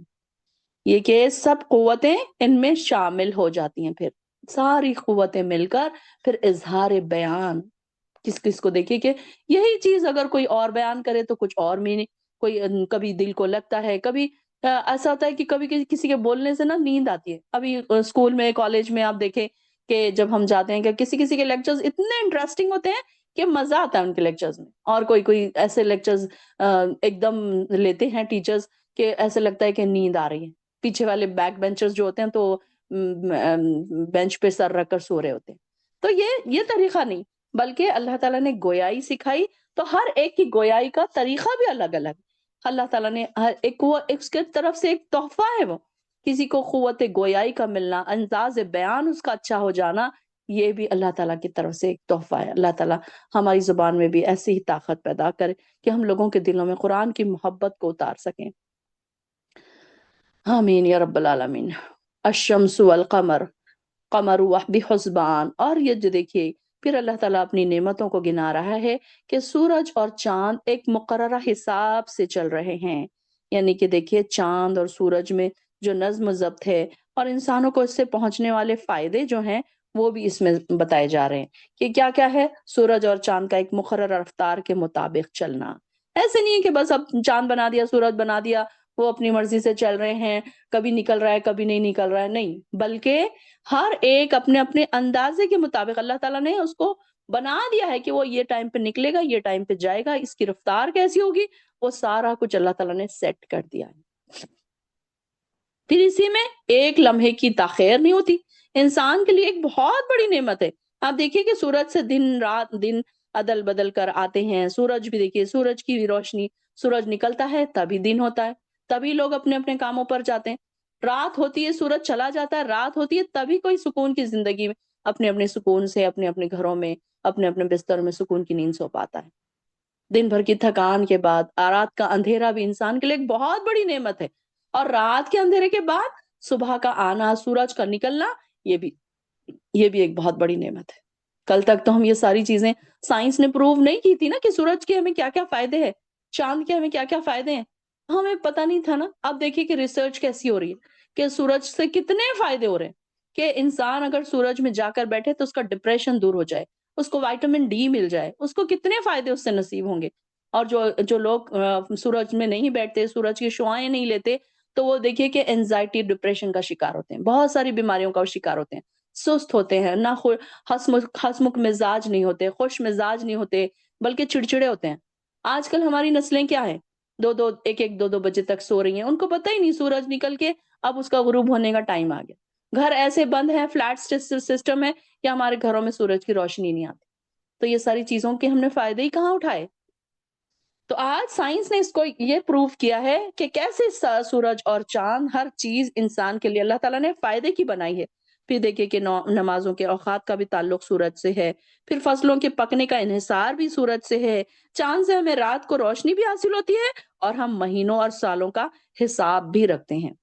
یہ کہ سب قوتیں ان میں شامل ہو جاتی ہیں، پھر ساری قوتیں مل کر پھر اظہار بیان۔ کس کس کو دیکھیے کہ یہی چیز اگر کوئی اور بیان کرے تو کچھ اور میننگ، کوئی کبھی دل کو لگتا ہے، کبھی ایسا ہوتا ہے کہ کبھی کسی کے بولنے سے نا نیند آتی ہے۔ ابھی اسکول میں، کالج میں آپ دیکھیں کہ جب ہم جاتے ہیں کہ کسی کسی کے لیکچرز اتنے انٹرسٹنگ ہوتے ہیں کہ مزہ آتا ہے ان کے لیکچرز میں، اور کوئی ایسے لیکچرز ایک دم لیتے ہیں ٹیچرز کہ ایسے لگتا ہے کہ نیند آ رہی ہے۔ پیچھے والے بیک بینچرز جو ہوتے ہیں تو بینچ پہ سر رکھ کر سو رہے ہوتے ہیں۔ تو یہ طریقہ نہیں، بلکہ اللہ تعالیٰ نے گویائی سکھائی تو ہر ایک کی گویائی کا طریقہ بھی الگ الگ۔ اللہ تعالیٰ نے ہر ایک، وہ اس کے طرف سے ایک تحفہ ہے، وہ کسی کو قوت گویائی کا ملنا، انداز بیان اس کا اچھا ہو جانا، یہ بھی اللہ تعالیٰ کی طرف سے ایک تحفہ ہے۔ اللہ تعالیٰ ہماری زبان میں بھی ایسی ہی طاقت پیدا کرے کہ ہم لوگوں کے دلوں میں قرآن کی محبت کو اتار سکیں۔ آمین یا رب العالمین۔ الشمس والقمر، قمر بحسبان، اور یہ جو دیکھیے پھر اللہ تعالیٰ اپنی نعمتوں کو گنا رہا ہے کہ سورج اور چاند ایک مقررہ حساب سے چل رہے ہیں، یعنی کہ دیکھیے چاند اور سورج میں جو نظم و ضبط ہے، اور انسانوں کو اس سے پہنچنے والے فائدے جو ہیں وہ بھی اس میں بتائے جا رہے ہیں کہ کیا کیا ہے۔ سورج اور چاند کا ایک مقررہ رفتار کے مطابق چلنا، ایسے نہیں ہے کہ بس اب چاند بنا دیا، سورج بنا دیا، وہ اپنی مرضی سے چل رہے ہیں، کبھی نکل رہا ہے کبھی نہیں نکل رہا ہے، نہیں، بلکہ ہر ایک اپنے اپنے اندازے کے مطابق اللہ تعالیٰ نے اس کو بنا دیا ہے کہ وہ یہ ٹائم پہ نکلے گا، یہ ٹائم پہ جائے گا، اس کی رفتار کیسی ہوگی، وہ سارا کچھ اللہ تعالیٰ نے سیٹ کر دیا ہے۔ پھر اسی میں ایک لمحے کی تاخیر نہیں ہوتی، انسان کے لیے ایک بہت بڑی نعمت ہے۔ آپ دیکھیے کہ سورج سے دن رات، دن عدل بدل کر آتے ہیں، سورج بھی دیکھیے، سورج کی روشنی، سورج نکلتا ہے تبھی دن ہوتا ہے، تبھی لوگ اپنے اپنے کاموں پر جاتے ہیں، رات ہوتی ہے سورج چلا جاتا ہے، رات ہوتی ہے تبھی کوئی سکون کی زندگی میں اپنے اپنے سکون سے اپنے اپنے گھروں میں اپنے اپنے بستر میں سکون کی نیند سو پاتا ہے۔ دن بھر کی تھکان کے بعد رات کا اندھیرا بھی انسان کے لیے ایک بہت بڑی نعمت ہے، اور رات کے اندھیرے کے بعد صبح کا آنا، سورج کا نکلنا، یہ بھی ایک بہت بڑی نعمت ہے۔ کل تک تو ہم یہ ساری چیزیں سائنس نے پروو نہیں کی تھی نا کہ سورج کے ہمیں کیا کیا فائدے ہیں، چاند کے ہمیں کیا کیا فائدے ہیں، ہمیں پتہ نہیں تھا نا۔ اب دیکھیے کہ ریسرچ کیسی ہو رہی ہے کہ سورج سے کتنے فائدے ہو رہے ہیں کہ انسان اگر سورج میں جا کر بیٹھے تو اس کا ڈپریشن دور ہو جائے، اس کو وائٹامن ڈی مل جائے، اس کو کتنے فائدے اس سے نصیب ہوں گے۔ اور جو لوگ سورج میں نہیں بیٹھتے، سورج کی شعاعیں نہیں لیتے، تو وہ دیکھیے کہ اینزائٹی، ڈپریشن کا شکار ہوتے ہیں، بہت ساری بیماریوں کا شکار ہوتے ہیں، سست ہوتے ہیں، نہ ہنسمکھ مزاج نہیں ہوتے، خوش مزاج نہیں ہوتے، بلکہ چڑچڑے ہوتے ہیں۔ آج کل ہماری نسلیں کیا ہے، دو دو بجے تک سو رہی ہیں، ان کو پتہ ہی نہیں سورج نکل کے اب اس کا غروب ہونے کا ٹائم آ گیا۔ گھر ایسے بند ہیں، فلیٹ سسٹم ہے کہ ہمارے گھروں میں سورج کی روشنی نہیں آتی۔ تو یہ ساری چیزوں کے ہم نے فائدے ہی کہاں اٹھائے؟ تو آج سائنس نے اس کو یہ پروف کیا ہے کہ کیسے سورج اور چاند، ہر چیز انسان کے لیے اللہ تعالیٰ نے فائدے کی بنائی ہے۔ پھر دیکھیں کہ نمازوں کے اوقات کا بھی تعلق سورج سے ہے، پھر فصلوں کے پکنے کا انحصار بھی سورج سے ہے، چاند سے ہمیں رات کو روشنی بھی حاصل ہوتی ہے، اور ہم مہینوں اور سالوں کا حساب بھی رکھتے ہیں۔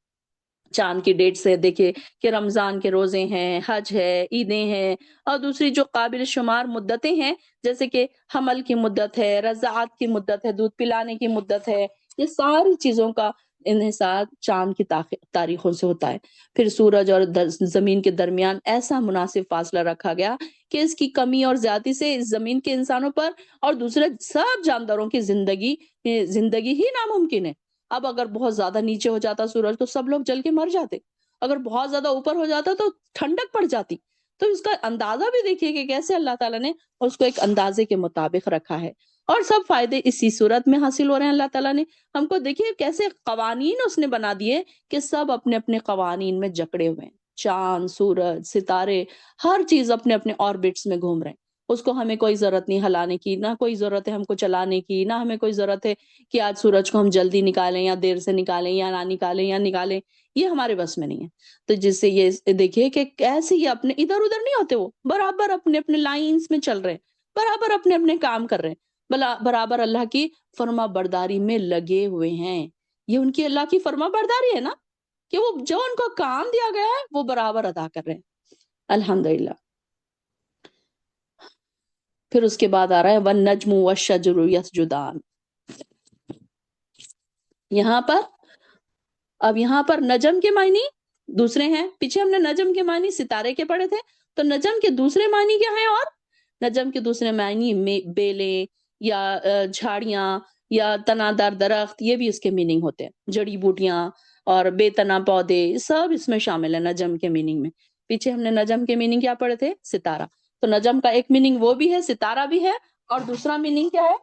چاند کی ڈیٹ سے دیکھیں کہ رمضان کے روزے ہیں، حج ہے، عیدیں ہیں، اور دوسری جو قابل شمار مدتیں ہیں، جیسے کہ حمل کی مدت ہے، رضاعت کی مدت ہے، دودھ پلانے کی مدت ہے، یہ ساری چیزوں کا انحصار چاند کی تاریخوں سے ہوتا ہے۔ پھر سورج اور زمین کے درمیان ایسا مناسب فاصلہ رکھا گیا کہ اس کی کمی اور زیادتی سے اس زمین کے انسانوں پر اور دوسرے سب جانداروں کی زندگی ہی ناممکن ہے۔ اب اگر بہت زیادہ نیچے ہو جاتا سورج تو سب لوگ جل کے مر جاتے، اگر بہت زیادہ اوپر ہو جاتا تو ٹھنڈک پڑ جاتی۔ تو اس کا اندازہ بھی دیکھیے کہ کیسے اللہ تعالیٰ نے اس کو ایک اندازے کے مطابق رکھا ہے۔ اور سب فائدے اسی صورت میں حاصل ہو رہے ہیں۔ اللہ تعالیٰ نے ہم کو دیکھیے کیسے قوانین اس نے بنا دیے کہ سب اپنے اپنے قوانین میں جکڑے ہوئے ہیں، چاند، سورج، ستارے، ہر چیز اپنے اپنے آربٹس میں گھوم رہے ہیں۔ اس کو ہمیں کوئی ضرورت نہیں ہلانے کی، نہ کوئی ضرورت ہے ہم کو چلانے کی، نہ ہمیں کوئی ضرورت ہے کہ آج سورج کو ہم جلدی نکالیں یا دیر سے نکالیں یا نہ نکالیں یا نکالیں، یہ ہمارے بس میں نہیں ہے۔ تو جس سے یہ دیکھیے کہ کیسے یہ اپنے ادھر ادھر نہیں ہوتے، وہ برابر اپنے اپنے لائنز میں چل رہے ہیں، برابر اپنے اپنے کام کر رہے ہیں، برابر اللہ کی فرما برداری میں لگے ہوئے ہیں۔ یہ ان کی اللہ کی فرما برداری ہے نا، کہ وہ جو ان کو کام دیا گیا ہے وہ برابر ادا کر رہے ہیں۔ الحمدللہ۔ پھر اس کے بعد آ رہا ہے وَالنَّجْمُ وَالشَّجَرُ يَسْجُدَانِ۔ یہاں پر نجم کے معنی دوسرے ہیں، پیچھے ہم نے نجم کے معنی ستارے کے پڑھے تھے، تو نجم کے دوسرے معنی کیا ہیں؟ اور نجم کے دوسرے معنی بیلیں یا جھاڑیاں یا تنادار درخت، یہ بھی اس کے میننگ ہوتے ہیں، جڑی بوٹیاں اور بے تنا پودے، سب اس میں شامل ہے نجم کے میننگ میں۔ پیچھے ہم نے نجم کے میننگ کیا پڑھے تھے؟ ستارہ۔ تو نجم کا ایک میننگ وہ بھی ہے، ستارہ بھی ہے، اور دوسرا میننگ کیا ہے؟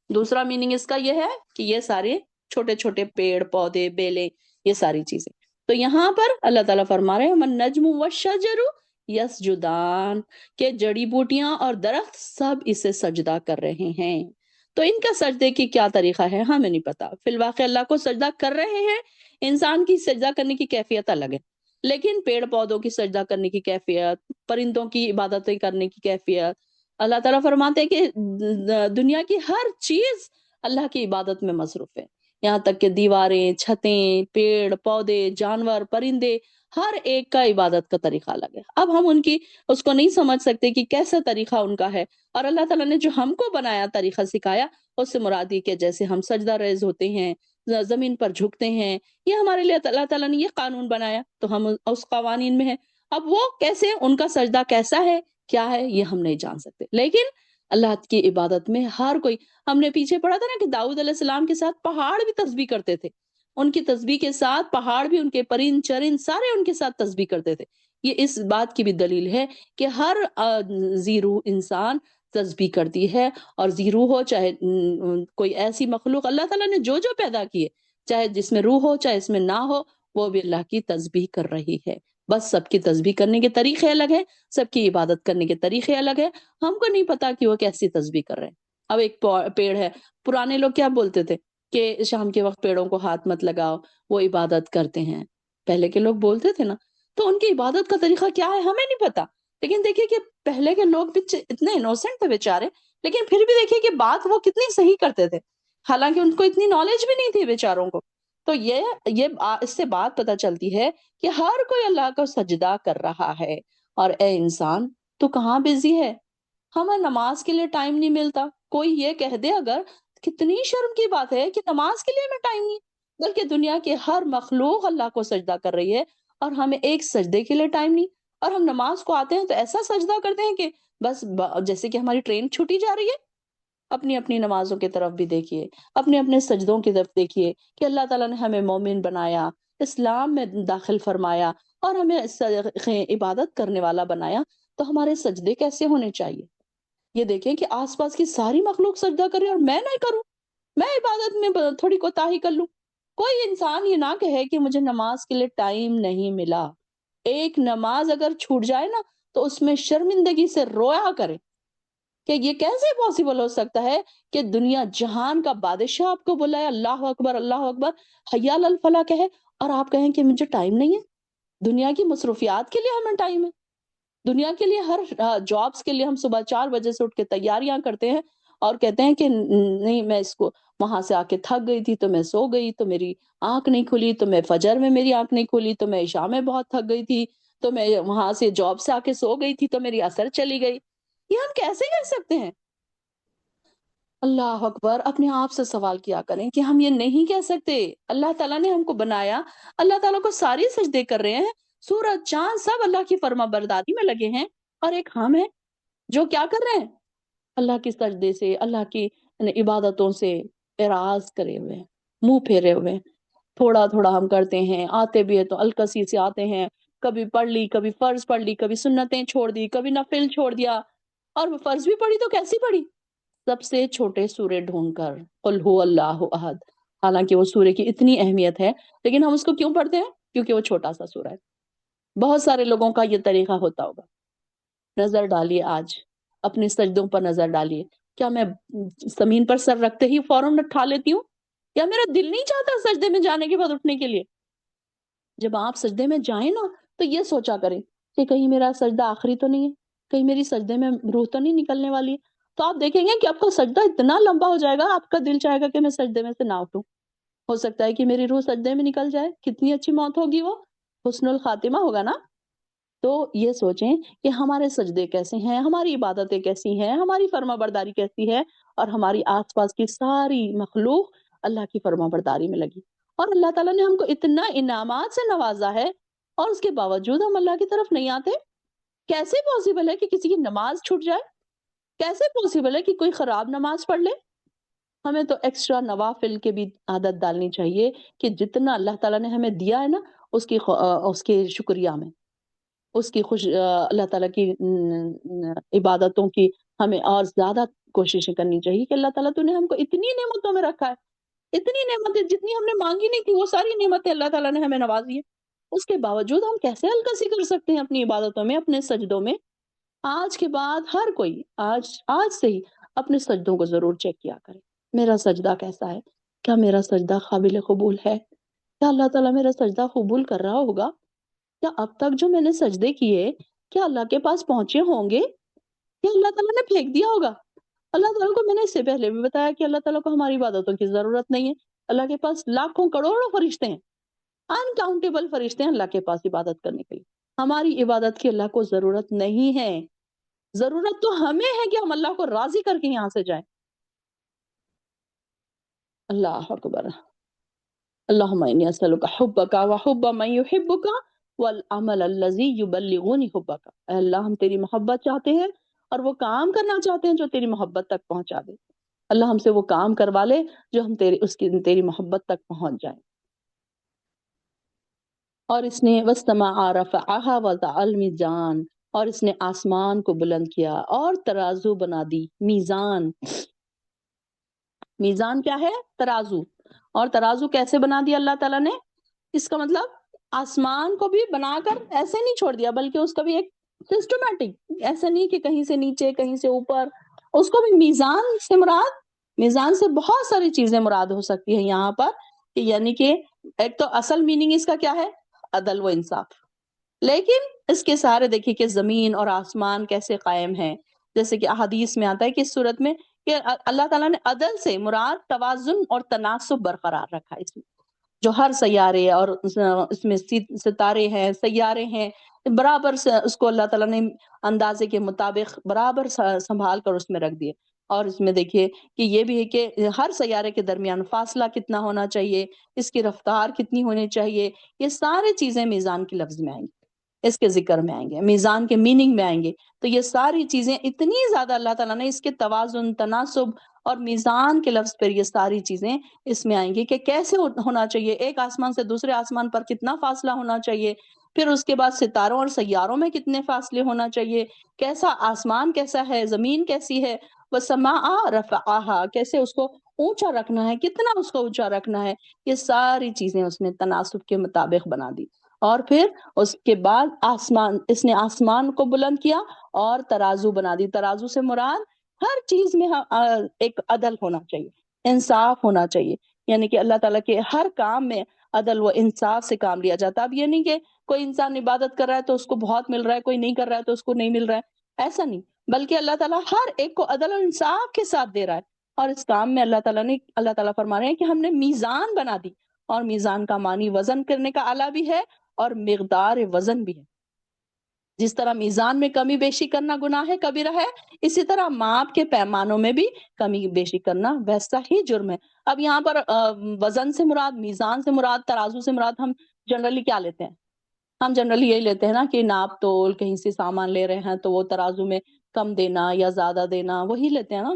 دوسرا میننگ اس کا یہ ہے کہ یہ سارے چھوٹے چھوٹے پیڑ پودے بیلیں، یہ ساری چیزیں۔ تو یہاں پر اللہ تعالیٰ فرما رہے ہیں وَالنَّجْمُ وَالشَّجَرُ يَسْجُدَانِ، کہ جڑی بوٹیاں اور درخت سب اسے سجدہ کر رہے ہیں۔ تو ان کا سجدے کی کیا طریقہ ہے ہمیں نہیں پتا، فی الواقع اللہ کو سجدہ کر رہے ہیں۔ انسان کی سجدہ کرنے کی کیفیت الگ ہے، لیکن پیڑ پودوں کی سجدہ کرنے کی کیفیت، پرندوں کی عبادتیں کرنے کی کیفیت، اللہ تعالیٰ فرماتے ہیں کہ دنیا کی ہر چیز اللہ کی عبادت میں مصروف ہے، یہاں تک کہ دیواریں، چھتیں، پیڑ پودے، جانور، پرندے، ہر ایک کا عبادت کا طریقہ الگ ہے۔ اب ہم اس کو نہیں سمجھ سکتے کہ کیسا طریقہ ان کا ہے، اور اللہ تعالیٰ نے جو ہم کو بنایا، طریقہ سکھایا، اس سے مراد یہ کہ جیسے ہم سجدہ ریز ہوتے ہیں، زمین پر جھکتے ہیں، یہ ہمارے لیے اللہ تعالیٰ نے یہ قانون بنایا، تو ہم اس قوانین میں ہیں۔ اب وہ کیسے، ان کا سجدہ کیسا ہے، کیا ہے، یہ ہم نہیں جان سکتے، لیکن اللہ کی عبادت میں ہر کوئی، ہم نے پیچھے پڑھا تھا نا کہ داؤد علیہ السلام کے ساتھ پہاڑ بھی تسبیح کرتے تھے، ان کی تسبیح کے ساتھ پہاڑ بھی، ان کے پرند چرند سارے ان کے ساتھ تسبیح کرتے تھے۔ یہ اس بات کی بھی دلیل ہے کہ ہر ذی روح انسان تسبیح کرتی ہے، اور ذی روح ہو چاہے کوئی ایسی مخلوق اللہ تعالیٰ نے جو پیدا کی ہے، چاہے جس میں روح ہو چاہے اس میں نہ ہو، وہ بھی اللہ کی تسبیح کر رہی ہے۔ بس سب کی تسبیح کرنے کے طریقے الگ ہیں، سب کی عبادت کرنے کے طریقے الگ ہیں، ہم کو نہیں پتا کہ وہ کیسی تسبیح کر رہے ہیں۔ اب ایک پیڑ ہے، پرانے لوگ کیا بولتے تھے کہ شام کے وقت پیڑوں کو ہاتھ مت لگاؤ، وہ عبادت کرتے ہیں، پہلے کے لوگ بولتے تھے نا، تو ان کی عبادت کا طریقہ کیا ہے ہمیں نہیں پتا، لیکن دیکھیے کہ پہلے کے لوگ بھی اتنے انوسنٹ تھے بیچارے، لیکن پھر بھی دیکھیے کہ بات وہ کتنی صحیح کرتے تھے، حالانکہ ان کو اتنی نالج بھی نہیں تھی بیچاروں کو۔ تو یہ اس سے بات پتہ چلتی ہے کہ ہر کوئی اللہ کو سجدہ کر رہا ہے۔ اور اے انسان، تو کہاں بزی ہے؟ ہمیں نماز کے لیے ٹائم نہیں ملتا، کوئی یہ کہہ دے اگر، کتنی شرم کی بات ہے کہ نماز کے لیے ہمیں ٹائم نہیں، بلکہ دنیا کے ہر مخلوق اللہ کو سجدہ کر رہی ہے، اور ہمیں ایک سجدے کے لیے ٹائم نہیں، اور ہم نماز کو آتے ہیں تو ایسا سجدہ کرتے ہیں کہ بس جیسے کہ ہماری ٹرین چھوٹی جا رہی ہے۔ اپنی اپنی نمازوں کی طرف بھی دیکھیے، اپنے اپنے سجدوں کی طرف دیکھیے کہ اللہ تعالیٰ نے ہمیں مومن بنایا، اسلام میں داخل فرمایا، اور ہمیں عبادت کرنے والا بنایا، تو ہمارے سجدے کیسے ہونے چاہیے؟ یہ دیکھیں کہ آس پاس کی ساری مخلوق سجدہ کر رہی ہے اور میں نہ کروں، میں عبادت میں تھوڑی کوتاہی کر لوں۔ کوئی انسان یہ نہ کہے کہ مجھے نماز کے لیے ٹائم نہیں ملا، ایک نماز اگر چھوٹ جائے نا تو اس میں شرمندگی سے رویا کرے کہ یہ کیسے پاسبل ہو سکتا ہے کہ دنیا جہان کا بادشاہ آپ کو بلائے، اللہ اکبر، حی علی الفلاح کہے، اور آپ کہیں کہ مجھے ٹائم نہیں ہے۔ دنیا کی مصروفیات کے لیے ہمیں ٹائم ہے، دنیا کے لیے، ہر جابس کے لیے ہم صبح 4 بجے سے اٹھ کے تیاریاں کرتے ہیں، اور کہتے ہیں کہ نہیں، میں اس کو وہاں سے آ کے تھک گئی تھی تو میں سو گئی، تو میری آنکھ نہیں کھلی، تو میں فجر میں میری آنکھ نہیں کھلی، تو میں عشاء میں بہت تھک گئی تھی، تو میں وہاں سے جاب سے آ کے سو گئی تھی، تو میری اثر چلی گئی۔ یہ ہم کیسے کہہ سکتے ہیں؟ اللہ اکبر، اپنے آپ سے سوال کیا کریں کہ ہم یہ نہیں کہہ سکتے۔ اللہ تعالیٰ نے ہم کو بنایا، اللہ تعالیٰ کو ساری سجدے کر رہے ہیں، سورج چاند سب اللہ کی فرما برداری میں لگے ہیں، اور ایک ہم ہیں جو کیا کر رہے ہیں؟ اللہ کی سجدے سے، اللہ کی عبادتوں سے اعراض کرے ہوئے ہیں، منہ پھیرے ہوئے ہیں۔ تھوڑا تھوڑا ہم کرتے ہیں، آتے بھی ہے تو الکسی سے آتے ہیں، کبھی پڑھ لی، کبھی فرض پڑھ لی، کبھی سنتیں چھوڑ دی، کبھی نفل چھوڑ دیا، اور فرض بھی پڑھی تو کیسی پڑھی؟ سب سے چھوٹے سورے ڈھونڈ کر، قل هو اللہ احد، حالانکہ وہ سورے کی اتنی اہمیت ہے، لیکن ہم اس کو کیوں پڑھتے ہیں؟ کیونکہ وہ چھوٹا سا سورہ ہے۔ بہت سارے لوگوں کا یہ طریقہ ہوتا ہوگا۔ نظر ڈالیے آج، اپنے سجدوں پر نظر ڈالیے، کیا میں زمین پر سر رکھتے ہی فوراً اٹھا لیتی ہوں؟ یا میرا دل نہیں چاہتا سجدے میں جانے کے بعد اٹھنے کے لیے؟ جب آپ سجدے میں جائیں نا تو یہ سوچا کریں کہ کہیں میرا سجدہ آخری تو نہیں ہے، کہیں میری سجدے میں روح تو نہیں نکلنے والی ہے۔ تو آپ دیکھیں گے کہ آپ کا سجدہ اتنا لمبا ہو جائے گا، آپ کا دل چاہے گا کہ میں سجدے میں سے نہ اٹھوں، ہو سکتا ہے کہ میری روح سجدے میں نکل جائے۔ کتنی اچھی موت ہوگی وہ، حسن الخاتمہ ہوگا نا۔ تو یہ سوچیں کہ ہمارے سجدے کیسے ہیں، ہماری عبادتیں کیسی ہیں، ہماری فرما برداری کیسی ہے، اور ہماری آس پاس کی ساری مخلوق اللہ کی فرما برداری میں لگی۔ اور اللہ تعالیٰ نے ہم کو اتنا انعامات سے نوازا ہے، اور اس کے باوجود ہم اللہ کی طرف نہیں آتے۔ کیسے پاسبل ہے کہ کسی کی نماز چھوٹ جائے؟ کیسے پاسبل ہے کہ کوئی خراب نماز پڑھ لے؟ ہمیں تو ایکسٹرا نوافل کی بھی عادت ڈالنی چاہیے کہ جتنا اللہ تعالیٰ نے ہمیں دیا ہے نا، اس کے شکریہ میں، اس کی اللہ تعالیٰ کی عبادتوں کی ہمیں اور زیادہ کوششیں کرنی چاہیے کہ اللہ تعالیٰ تو نے ہم کو اتنی نعمتوں میں رکھا ہے، اتنی نعمتیں جتنی ہم نے مانگی نہیں تھی، وہ ساری نعمتیں اللہ تعالیٰ نے ہمیں نوازی ہے۔ اس کے باوجود ہم کیسے ہلکسی کر سکتے ہیں اپنی عبادتوں میں، اپنے سجدوں میں؟ آج کے بعد ہر کوئی آج سے ہی اپنے سجدوں کو ضرور چیک کیا کرے، میرا سجدہ کیسا ہے؟ کیا میرا سجدہ قابل قبول ہے؟ کیا اللہ تعالیٰ میرا سجدہ قبول کر رہا ہوگا؟ کیا اب تک جو میں نے سجدے کیے کیا اللہ کے پاس پہنچے ہوں گے؟ کیا اللہ تعالیٰ نے پھینک دیا ہوگا؟ اللہ تعالیٰ کو میں نے اس سے پہلے بھی بتایا کہ اللہ تعالیٰ کو ہماری عبادتوں کی ضرورت نہیں ہے۔ اللہ کے پاس لاکھوں کروڑوں فرشتے ہیں، انکاؤنٹیبل فرشتے ہیں اللہ کے پاس عبادت کرنے کے لیے۔ ہماری عبادت کی اللہ کو ضرورت نہیں ہے، ضرورت تو ہمیں ہے کہ ہم اللہ کو راضی کر کے یہاں سے جائیں۔ اللہ اکبر۔ اللہم انی اسألک حبک وحب من یحبک والعمل الذی یبلغنی حبک۔ اے اللہ ہم تیری محبت چاہتے ہیں اور وہ کام کرنا چاہتے ہیں جو تیری محبت تک پہنچا دے۔ اللہ ہم سے وہ کام کروا لے جو ہم تیری محبت تک پہنچ جائیں۔ اور اس نے وَالسَّمَاءَ رَفَعَهَا وَوَضَعَ الْمِيزَانَ، اور اس نے آسمان کو بلند کیا اور ترازو بنا دی۔ میزان، میزان کیا ہے؟ ترازو۔ اور ترازو کیسے بنا دیا اللہ تعالیٰ نے؟ اس کا مطلب آسمان کو بھی بنا کر ایسے نہیں چھوڑ دیا، بلکہ اس کا بھی ایک سسٹمیٹک، ایسا نہیں کہ کہیں سے نیچے کہیں سے اوپر، اس کو بھی میزان سے مراد، میزان سے بہت ساری چیزیں مراد ہو سکتی ہیں یہاں پر، یعنی کہ ایک تو اصل میننگ اس کا کیا ہے؟ عدل و انصاف۔ لیکن اس کے سارے دیکھیے کہ زمین اور آسمان کیسے قائم ہیں، جیسے کہ احادیث میں آتا ہے کہ اس صورت میں کہ اللہ تعالیٰ نے عدل سے مراد توازن اور تناسب برقرار رکھا ہے اس میں، جو ہر سیارے اور اس میں ستارے ہیں، سیارے ہیں، برابر سے اس کو اللہ تعالیٰ نے اندازے کے مطابق برابر سنبھال کر اس میں رکھ دیے۔ اور اس میں دیکھیے کہ یہ بھی ہے کہ ہر سیارے کے درمیان فاصلہ کتنا ہونا چاہیے، اس کی رفتار کتنی ہونی چاہیے، یہ ساری چیزیں میزان کے لفظ میں آئیں گی، اس کے ذکر میں آئیں گے، میزان کے میننگ میں آئیں گے۔ تو یہ ساری چیزیں اتنی زیادہ اللہ تعالیٰ نے اس کے توازن، تناسب اور میزان کے لفظ پر یہ ساری چیزیں اس میں آئیں گی کہ کیسے ہونا چاہیے، ایک آسمان سے دوسرے آسمان پر کتنا فاصلہ ہونا چاہیے، پھر اس کے بعد ستاروں اور سیاروں میں کتنے فاصلے ہونا چاہیے، کیسا آسمان کیسا ہے، زمین کیسی ہے، وَالسَّمَاءَ رَفَعَهَا کیسے اس کو اونچا رکھنا ہے، کتنا اس کو اونچا رکھنا ہے، یہ ساری چیزیں اس نے تناسب کے مطابق بنا دی۔ اور پھر اس کے بعد اس نے آسمان کو بلند کیا اور ترازو بنا دی۔ ترازو سے مراد ہر چیز میں ایک عدل ہونا چاہیے، انصاف ہونا چاہیے، یعنی کہ اللہ تعالیٰ کے ہر کام میں عدل و انصاف سے کام لیا جاتا۔ اب یہ نہیں کہ کوئی انسان عبادت کر رہا ہے تو اس کو بہت مل رہا ہے، کوئی نہیں کر رہا ہے تو اس کو نہیں مل رہا ہے، ایسا نہیں، بلکہ اللہ تعالیٰ ہر ایک کو عدل و انصاف کے ساتھ دے رہا ہے۔ اور اس کام میں اللہ تعالیٰ فرما رہے ہیں کہ ہم نے میزان بنا دی، اور میزان کا معنی وزن کرنے کا آلہ بھی ہے اور مقدار وزن بھی ہے۔ جس طرح میزان میں کمی بیشی کرنا گناہ ہے، کبیرہ ہے، اسی طرح ماپ کے پیمانوں میں بھی کمی بیشی کرنا ویسا ہی جرم ہے۔ اب یہاں پر وزن سے مراد، میزان سے مراد، ترازو سے مراد ہم جنرلی کیا لیتے ہیں؟ ہم جنرلی یہی لیتے ہیں نا کہ ناپ تول، کہیں سے سامان لے رہے ہیں تو وہ ترازو میں کم دینا یا زیادہ دینا، وہی لیتے ہیں نا۔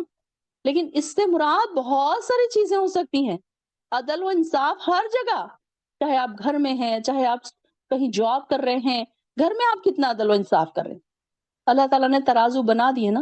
لیکن اس سے مراد بہت ساری چیزیں ہو سکتی ہیں، عدل و انصاف ہر جگہ، چاہے آپ گھر میں ہیں، چاہے آپ کہیں جاب کر رہے ہیں، گھر میں آپ کتنا عدل و انصاف کر رہے ہیں۔ اللہ تعالیٰ نے ترازو بنا دیے نا،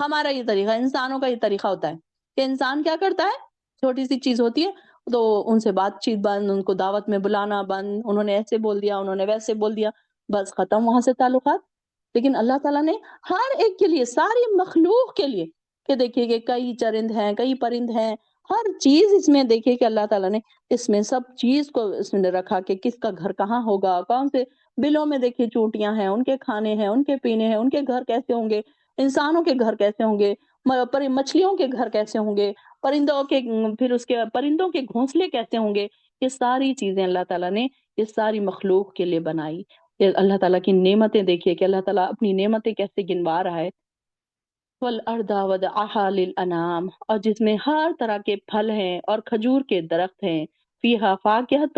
ہمارا یہ طریقہ، انسانوں کا یہ طریقہ ہوتا ہے کہ انسان کیا کرتا ہے، چھوٹی سی چیز ہوتی ہے تو ان سے بات چیت بند، ان کو دعوت میں بلانا بند، انہوں نے ایسے بول دیا، انہوں نے ویسے بول دیا، بس ختم وہاں سے تعلقات۔ لیکن اللہ تعالیٰ نے ہر ایک کے لیے، ساری مخلوق کے لیے، کہ دیکھیے کہ کئی چرند ہیں، کئی پرند ہیں، ہر چیز اس میں دیکھیے کہ اللہ تعالیٰ نے اس میں سب چیز کو اس میں رکھا کہ کس کا گھر کہاں ہوگا، کون سے بلوں میں دیکھیے چونٹیاں ہیں، ان کے کھانے ہیں، ان کے پینے ہیں، ان کے گھر کیسے ہوں گے، انسانوں کے گھر کیسے ہوں گے، مچھلیوں کے گھر کیسے ہوں گے، پرندوں کے، پھر اس کے پرندوں کے گھونسلے کیسے ہوں گے۔ یہ ساری چیزیں اللہ تعالیٰ نے یہ ساری مخلوق کے لیے بنائی۔ یہ اللہ تعالیٰ کی نعمتیں دیکھیے کہ اللہ تعالیٰ اپنی نعمتیں کیسے گنوا رہا ہے۔ وَالْأَرْضَ وَضَعَهَا لِلْأَنَامِ، اور جس میں ہر طرح کے پھل ہیں اور کھجور کے درخت ہیں، فِيهَا فَاكِهَةٌ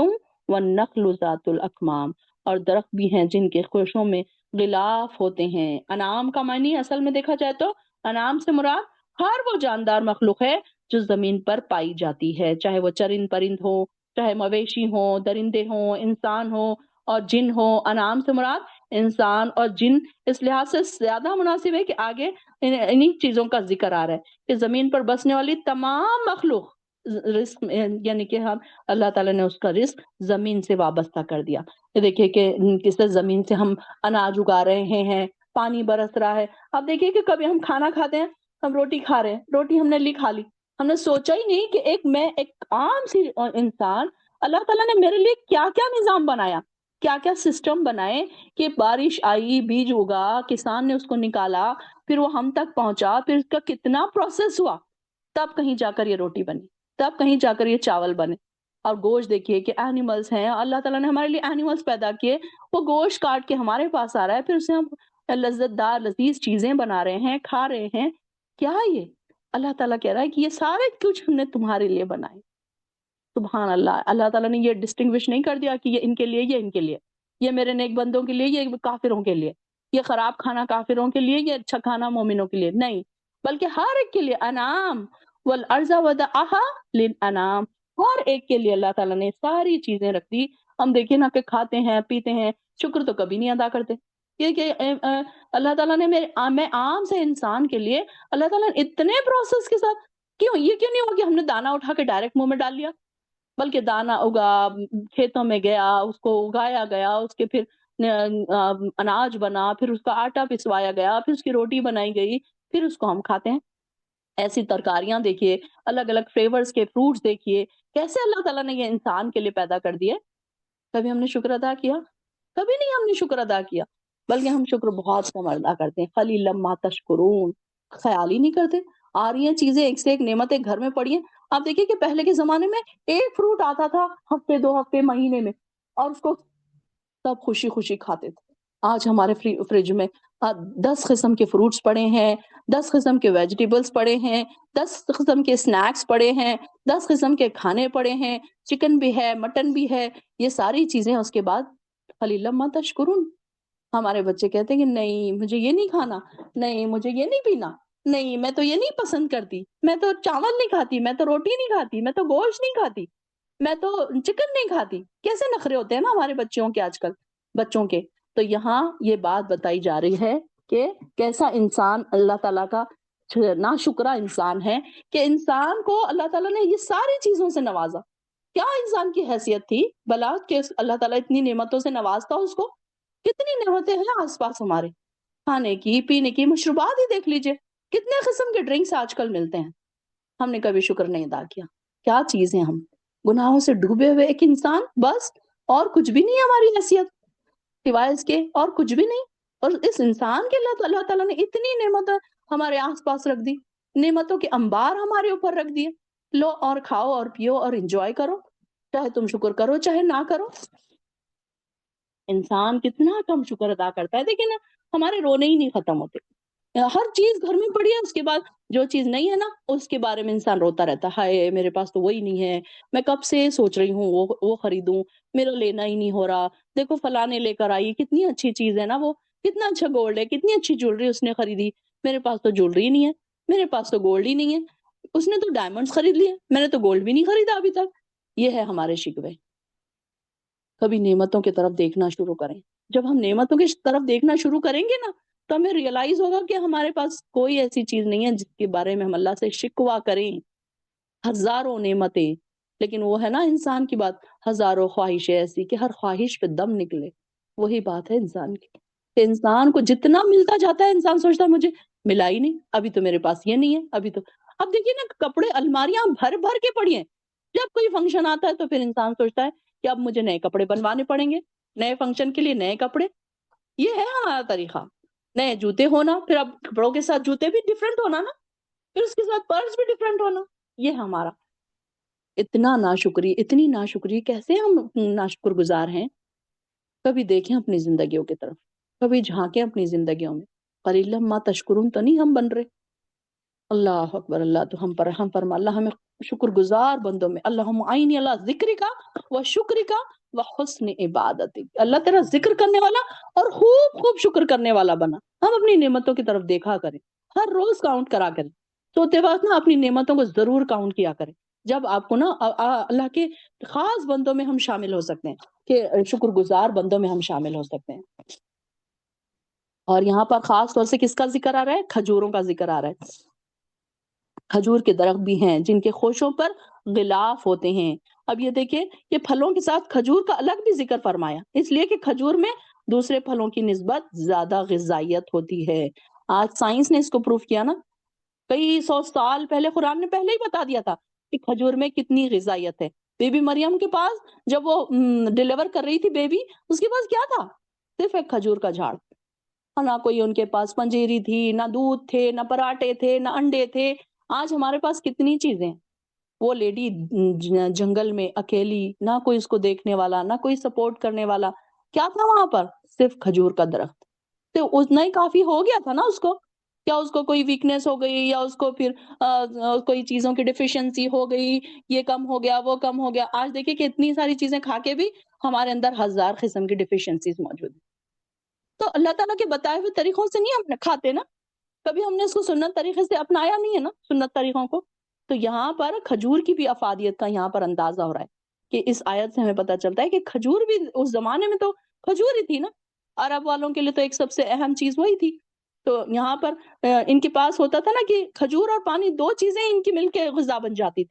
وَالنَّخْلُ ذَاتُ الْأَكْمَامِ، اور درخت بھی ہیں جن کے خوشوں میں غلاف ہوتے ہیں۔ انعام کا معنی اصل میں دیکھا جائے تو انعام سے مراد ہر وہ جاندار مخلوق ہے جو زمین پر پائی جاتی ہے، چاہے وہ چرند پرند ہو، چاہے مویشی ہوں، درندے ہوں، انسان ہوں اور جن ہوں۔ انعام سے مراد انسان اور جن اس لحاظ سے زیادہ مناسب ہے کہ آگے انہی چیزوں کا ذکر آ رہا ہے کہ زمین پر بسنے والی تمام مخلوق رزق، یعنی کہ ہم اللہ تعالیٰ نے اس کا رزق زمین سے وابستہ کر دیا۔ یہ دیکھیے کہ کس زمین سے ہم اناج اگا رہے ہیں، پانی برس رہا ہے۔ اب دیکھیے کہ کبھی ہم کھانا کھاتے ہیں، ہم روٹی کھا رہے ہیں، روٹی ہم نے لی کھا لی، ہم نے سوچا ہی نہیں کہ ایک عام سی انسان، اللہ تعالیٰ نے میرے لیے کیا کیا نظام بنایا، کیا کیا سسٹم بنائے کہ بارش آئی، بیج اگا، کسان نے اس کو نکالا، پھر وہ ہم تک پہنچا، پھر اس کا کتنا پروسیس ہوا، تب کہیں جا کر یہ روٹی بنی، تب کہیں جا کر یہ چاول بنے۔ اور گوشت دیکھیے کہ اینیملز ہیں، اللہ تعالیٰ نے ہمارے لیے اینیملز پیدا کیے، وہ گوشت کاٹ کے ہمارے پاس آ رہا ہے، پھر اسے ہم لذت دار لذیذ چیزیں بنا رہے ہیں، کھا رہے ہیں۔ کیا یہ اللہ تعالیٰ کہہ رہا ہے کہ یہ سارے کچھ ہم نے تمہارے لیے بنائے۔ سبحان اللہ، اللہ تعالیٰ نے یہ ڈسٹنگوش نہیں کر دیا کہ یہ ان کے لیے، یہ ان کے لیے، یہ میرے نیک بندوں کے لیے، یہ کافروں کے لیے، یہ خراب کھانا کافروں کے لیے، یہ اچھا کھانا مومنوں کے لیے، نہیں، بلکہ ہر ایک کے لیے۔ انعام والارض وضعها للانعام، ہر ایک کے لیے اللہ تعالیٰ نے ساری چیزیں رکھ دی۔ ہم دیکھیں نا کہ کھاتے ہیں پیتے ہیں، شکر تو کبھی نہیں ادا کرتے۔ یہ کہ اللہ تعالیٰ نے میں عام سے انسان کے لیے اللہ تعالیٰ نے اتنے پروسیس کے ساتھ، یہ کیوں نہیں ہوا کہ ہم نے دانا اٹھا کے ڈائریکٹ منہ میں ڈال لیا، بلکہ دانا اگا، کھیتوں میں گیا، اس کو اگایا گیا، اس کے پھر اناج بنا، پھر اس کا آٹا پسوایا گیا، پھر اس کی روٹی بنائی گئی، پھر اس کو ہم کھاتے ہیں۔ ایسی ترکاریاں دیکھیے، الگ الگ فلیورز کے فروٹس دیکھیے، کیسے اللہ تعالیٰ نے یہ انسان کے لیے پیدا کر دیے۔ کبھی ہم نے شکر ادا کیا؟ کبھی نہیں ہم نے شکر ادا کیا، بلکہ ہم شکر بہت کم ادا کرتے ہیں۔ قلیلا ما تشکرون، خیال ہی نہیں کرتے۔ آ رہی ہیں چیزیں ایک سے ایک نعمتیں گھر میں پڑی ہیں۔ آپ دیکھیے کہ پہلے کے زمانے میں ایک فروٹ آتا تھا ہفتے 2 ہفتے مہینے میں، اور اس کو سب خوشی خوشی کھاتے تھے۔ آج ہمارے فریج میں 10 قسم کے فروٹس پڑے ہیں، 10 قسم کے ویجیٹیبلز پڑے ہیں، 10 قسم کے سنیکس پڑے ہیں، 10 قسم کے کھانے پڑے ہیں، چکن بھی ہے، مٹن بھی ہے، یہ ساری چیزیں۔ اس کے بعد قلیلا ما تشکرون، ہمارے بچے کہتے ہیں کہ نہیں مجھے یہ نہیں کھانا، نہیں مجھے یہ نہیں پینا، نہیں میں تو یہ نہیں پسند کرتی، میں تو چاول نہیں کھاتی، میں تو روٹی نہیں کھاتی، میں تو گوشت نہیں کھاتی، میں تو چکن نہیں کھاتی۔ کیسے نخرے ہوتے ہیں نا ہمارے بچوں کے آج کل، بچوں کے۔ تو یہاں یہ بات بتائی جا رہی ہے کہ کیسا انسان اللہ تعالیٰ کا ناشکرا انسان ہے، کہ انسان کو اللہ تعالیٰ نے یہ ساری چیزوں سے نوازا۔ کیا انسان کی حیثیت تھی بلا کہ اللہ تعالیٰ اتنی نعمتوں سے نوازتا اس کو؟ کتنی نعمتیں ہیں آس پاس ہمارے، کھانے کی، پینے کی، مشروبات ہی دیکھ لیجئے، کتنے قسم کے ڈرنکس آج کل ملتے ہیں۔ ہم نے کبھی شکر نہیں ادا کیا۔ کیا چیز ہیں ہم، گناہوں سے ڈوبے ہوئے ایک انسان، بس، اور کچھ بھی نہیں ہے ہماری حیثیت سوائے اس کے، اور کچھ بھی نہیں۔ اور اس انسان کے اللہ تعالیٰ نے اتنی نعمت ہمارے آس پاس رکھ دی، نعمتوں کے انبار ہمارے اوپر رکھ دیے۔ لو اور کھاؤ اور پیو اور انجوائے کرو، چاہے تم شکر کرو چاہے نہ کرو۔ انسان کتنا کم شکر ادا کرتا ہے، دیکھیں نا ہمارے رونے ہی نہیں ختم ہوتے۔ ہر چیز گھر میں پڑی ہے، اس کے بعد جو چیز نہیں ہے نا اس کے بارے میں انسان روتا رہتا ہے، ہائے میرے پاس تو وہی نہیں ہے، میں کب سے سوچ رہی ہوں وہ خریدوں، میرا لینا ہی نہیں ہو رہا، دیکھو فلاں نے لے کر آئی، کتنی اچھی چیز ہے نا، وہ کتنا اچھا گولڈ ہے، کتنی اچھی جویلری اس نے خریدی، میرے پاس تو جویلری ہی نہیں ہے، میرے پاس تو گولڈ ہی نہیں ہے، اس نے تو ڈائمنڈز خرید لیے، میں نے تو گولڈ بھی نہیں خریدا ابھی تک۔ یہ ہے ہمارے شکوے۔ کبھی نعمتوں کی طرف دیکھنا شروع کریں، جب ہم نعمتوں کی طرف دیکھنا شروع کریں گے نا تو ہمیں ریئلائز ہوگا کہ ہمارے پاس کوئی ایسی چیز نہیں ہے جس کے بارے میں ہم اللہ سے شکوہ کریں. ہزاروں نعمتیں، لیکن وہ ہے نا انسان کی بات، ہزاروں خواہشیں ایسی کہ ہر خواہش پہ دم نکلے. وہی بات ہے انسان کی کہ انسان کو جتنا ملتا جاتا ہے انسان سوچتا ہے مجھے ملا ہی نہیں، ابھی تو میرے پاس یہ نہیں ہے، ابھی تو. اب دیکھیے نا کپڑے الماریاں بھر بھر کے پڑی ہیں. جب کوئی فنکشن آتا ہے تو پھر انسان سوچتا ہے کہ اب مجھے نئے کپڑے بنوانے پڑیں گے، نئے فنکشن کے لیے نئے کپڑے. یہ ہے ہمارا طریقہ. نئے جوتے ہونا، پھر اب کپڑوں کے ساتھ جوتے بھی ڈیفرنٹ ہونا نا، پھر اس کے ساتھ پرس بھی ڈیفرنٹ ہونا. یہ ہمارا اتنا ناشکری، اتنی ناشکری، کیسے ہم ناشکر گزار ہیں. کبھی دیکھیں اپنی زندگیوں کی طرف، کبھی جھانکیں اپنی زندگیوں میں. قلیلا ما تشکرون تو نہیں ہم بن رہے. اللہ اکبر. اللہ تو ہم پر رحم فرما. اللہ ہمیں شکر گزار بندوں میں. اللہم عینی اللہ ذکر کا و شکر کا و حسن عبادت. اللہ تیرا ذکر کرنے والا اور خوب خوب شکر کرنے والا بنا. ہم اپنی نعمتوں کی طرف دیکھا کریں، ہر روز کاؤنٹ کرا کریں. سوتے وقت نا اپنی نعمتوں کو ضرور کاؤنٹ کیا کریں. جب آپ کو نا اللہ کے خاص بندوں میں ہم شامل ہو سکتے ہیں، کہ شکر گزار بندوں میں ہم شامل ہو سکتے ہیں. اور یہاں پر خاص طور سے کس کا ذکر آ رہا ہے؟ کھجوروں کا ذکر آ رہا ہے. کھجور کے درخت بھی ہیں جن کے خوشوں پر غلاف ہوتے ہیں. اب یہ دیکھیں کہ پھلوں کے ساتھ کھجور کا الگ بھی ذکر فرمایا، اس لیے کہ کھجور میں دوسرے پھلوں کی نسبت زیادہ غذائیت ہوتی ہے. آج سائنس نے اس کو پروف کیا نا. کئی سو سال پہلے قرآن نے پہلے ہی بتا دیا تھا کہ کھجور میں کتنی غذائیت ہے. بی بی مریم کے پاس جب وہ ڈیلیور کر رہی تھی بیبی، اس کے پاس کیا تھا؟ صرف ایک کھجور کا جھاڑ. اور نہ کوئی ان کے پاس پنجیری تھی، نہ دودھ تھے، نہ پراٹھے تھے، نہ انڈے تھے. آج ہمارے پاس کتنی چیزیں. وہ لیڈی جنگل میں اکیلی، نہ کوئی اس کو دیکھنے والا، نہ کوئی سپورٹ کرنے والا. کیا تھا وہاں پر؟ صرف کھجور کا درخت. تو اتنا ہی کافی ہو گیا تھا نا اس کو. کیا اس کو کوئی ویکنیس ہو گئی، یا اس کو پھر کوئی چیزوں کی ڈیفیشنسی ہو گئی، یہ کم ہو گیا، وہ کم ہو گیا. آج دیکھیں کہ اتنی ساری چیزیں کھا کے بھی ہمارے اندر ہزار قسم کی ڈیفیشنسیز موجود ہیں. تو اللہ تعالیٰ کے بتائے ہوئے طریقوں سے نہیں ہم کھاتے نا. کبھی ہم نے اس کو سنت طریقے سے اپنایا نہیں ہے نا، سنت طریقوں کو. تو یہاں پر کھجور کی بھی افادیت کا یہاں پر اندازہ ہو رہا ہے کہ اس آیت سے ہمیں پتہ چلتا ہے کہ کھجور بھی اس زمانے میں تو کھجور ہی تھی نا. عرب والوں کے لیے تو ایک سب سے اہم چیز وہی تھی. تو یہاں پر ان کے پاس ہوتا تھا نا کہ کھجور اور پانی، دو چیزیں ان کی مل کے غذا بن جاتی تھی.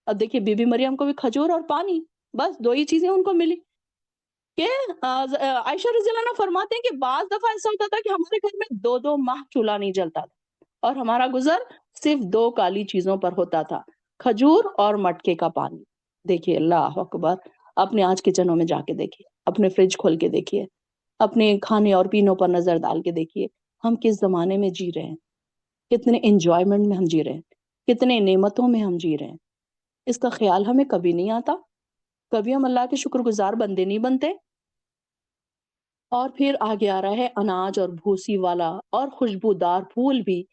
اب دیکھیے بی بی مریم کو بھی کھجور اور پانی، بس دو ہی چیزیں ان کو ملی. کہ عائشہ رضی اللہ عنہ فرماتے ہیں کہ بعض دفعہ ایسا ہوتا تھا کہ ہمارے گھر میں 2 ماہ چولہا نہیں جلتا تھا، اور ہمارا گزر صرف 2 کالی چیزوں پر ہوتا تھا، کھجور اور مٹکے کا پانی. دیکھیے اللہ اکبر. اپنے آج کچنوں میں جا کے دیکھیے، اپنے فریج کھول کے دیکھیے، اپنے کھانے اور پینوں پر نظر ڈال کے دیکھیے، ہم کس زمانے میں جی رہے ہیں، کتنے انجوائمنٹ میں ہم جی رہے ہیں، کتنے نعمتوں میں ہم جی رہے ہیں. اس کا خیال ہمیں کبھی نہیں آتا. کبھی ہم اللہ کے شکر گزار بندے نہیں بنتے. اور پھر آگے آ رہا ہے اناج اور بھوسی والا اور خوشبودار پھول بھی.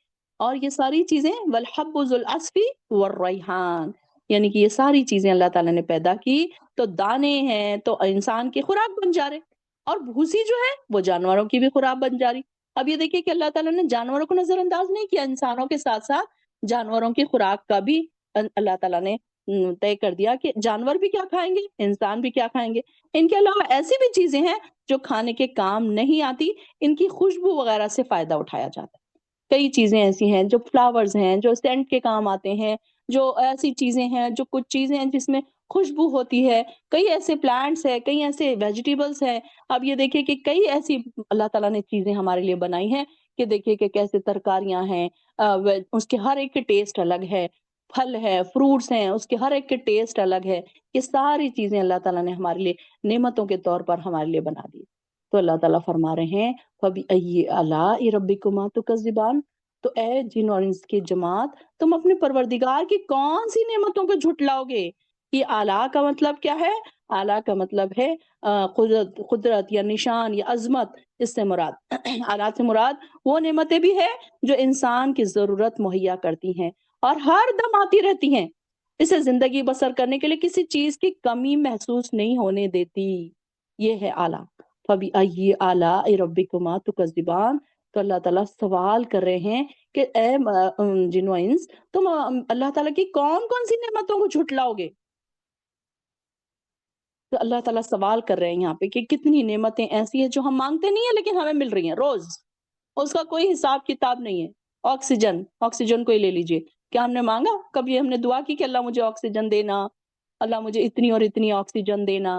اور یہ ساری چیزیں والحب ذو العصف والریحان، یعنی کہ یہ ساری چیزیں اللہ تعالیٰ نے پیدا کی تو دانے ہیں تو انسان کی خوراک بن جا رہے، اور بھوسی جو ہے وہ جانوروں کی بھی خوراک بن جا رہی. اب یہ دیکھیے کہ اللہ تعالیٰ نے جانوروں کو نظر انداز نہیں کیا، انسانوں کے ساتھ ساتھ جانوروں کی خوراک کا بھی اللہ تعالیٰ نے طے کر دیا کہ جانور بھی کیا کھائیں گے، انسان بھی کیا کھائیں گے. ان کے علاوہ ایسی بھی چیزیں ہیں جو کھانے کے کام نہیں آتی، ان کی خوشبو وغیرہ سے فائدہ اٹھایا جاتا ہے. کئی چیزیں ایسی ہیں جو فلاورز ہیں جو سینٹ کے کام آتے ہیں، جو ایسی چیزیں ہیں جو کچھ چیزیں ہیں جس میں خوشبو ہوتی ہے. کئی ایسے پلانٹس ہیں، کئی ایسے ویجیٹیبلس ہیں. اب یہ دیکھیں کہ کئی ایسی اللہ تعالیٰ نے چیزیں ہمارے لیے بنائی ہیں کہ دیکھیے کہ کیسے ترکاریاں ہیں، اس کے ہر ایک کے ٹیسٹ الگ ہے. پھل ہے، فروٹس ہیں، اس کے ہر ایک کے ٹیسٹ الگ ہے. یہ ساری چیزیں اللہ تعالیٰ نے ہمارے لیے نعمتوں کے طور پر ہمارے لیے بنا دی. تو اللہ تعالیٰ فرما رہے ہیں فَبِأَيِّ آلَاءِ رَبِّكُمَا تُكَذِّبَانِ. تو اے جن اور انس کی جماعت، تم اپنے پروردگار کی کون سی نعمتوں کو جھٹلاؤ گے؟ یہ آلہ کا مطلب کیا ہے؟ آلہ کا مطلب ہے قدرت یا نشان یا عظمت. اس سے مراد آلات سے مراد وہ نعمتیں بھی ہے جو انسان کی ضرورت مہیا کرتی ہیں اور ہر دم آتی رہتی ہیں. اسے زندگی بسر کرنے کے لیے کسی چیز کی کمی محسوس نہیں ہونے دیتی. یہ ہے آلہ. فَبِأَيِّ آلَاءِ رَبِّكُمَا تُكَذِّبَانِ. تو اللہ تعالیٰ سوال کر رہے ہیں کہ اے جن و انس، تم اللہ تعالیٰ کی کون کون سی نعمتوں کو جھٹلاؤ گے؟ تو اللہ تعالیٰ سوال کر رہے ہیں یہاں پہ کہ کتنی نعمتیں ایسی ہیں جو ہم مانگتے نہیں ہیں لیکن ہمیں مل رہی ہیں روز. اس کا کوئی حساب کتاب نہیں ہے. آکسیجن کو ہی لے لیجئے. کیا ہم نے مانگا کبھی؟ ہم نے دعا کی کہ اللہ مجھے آکسیجن دینا، اللہ مجھے اتنی اور اتنی آکسیجن دینا؟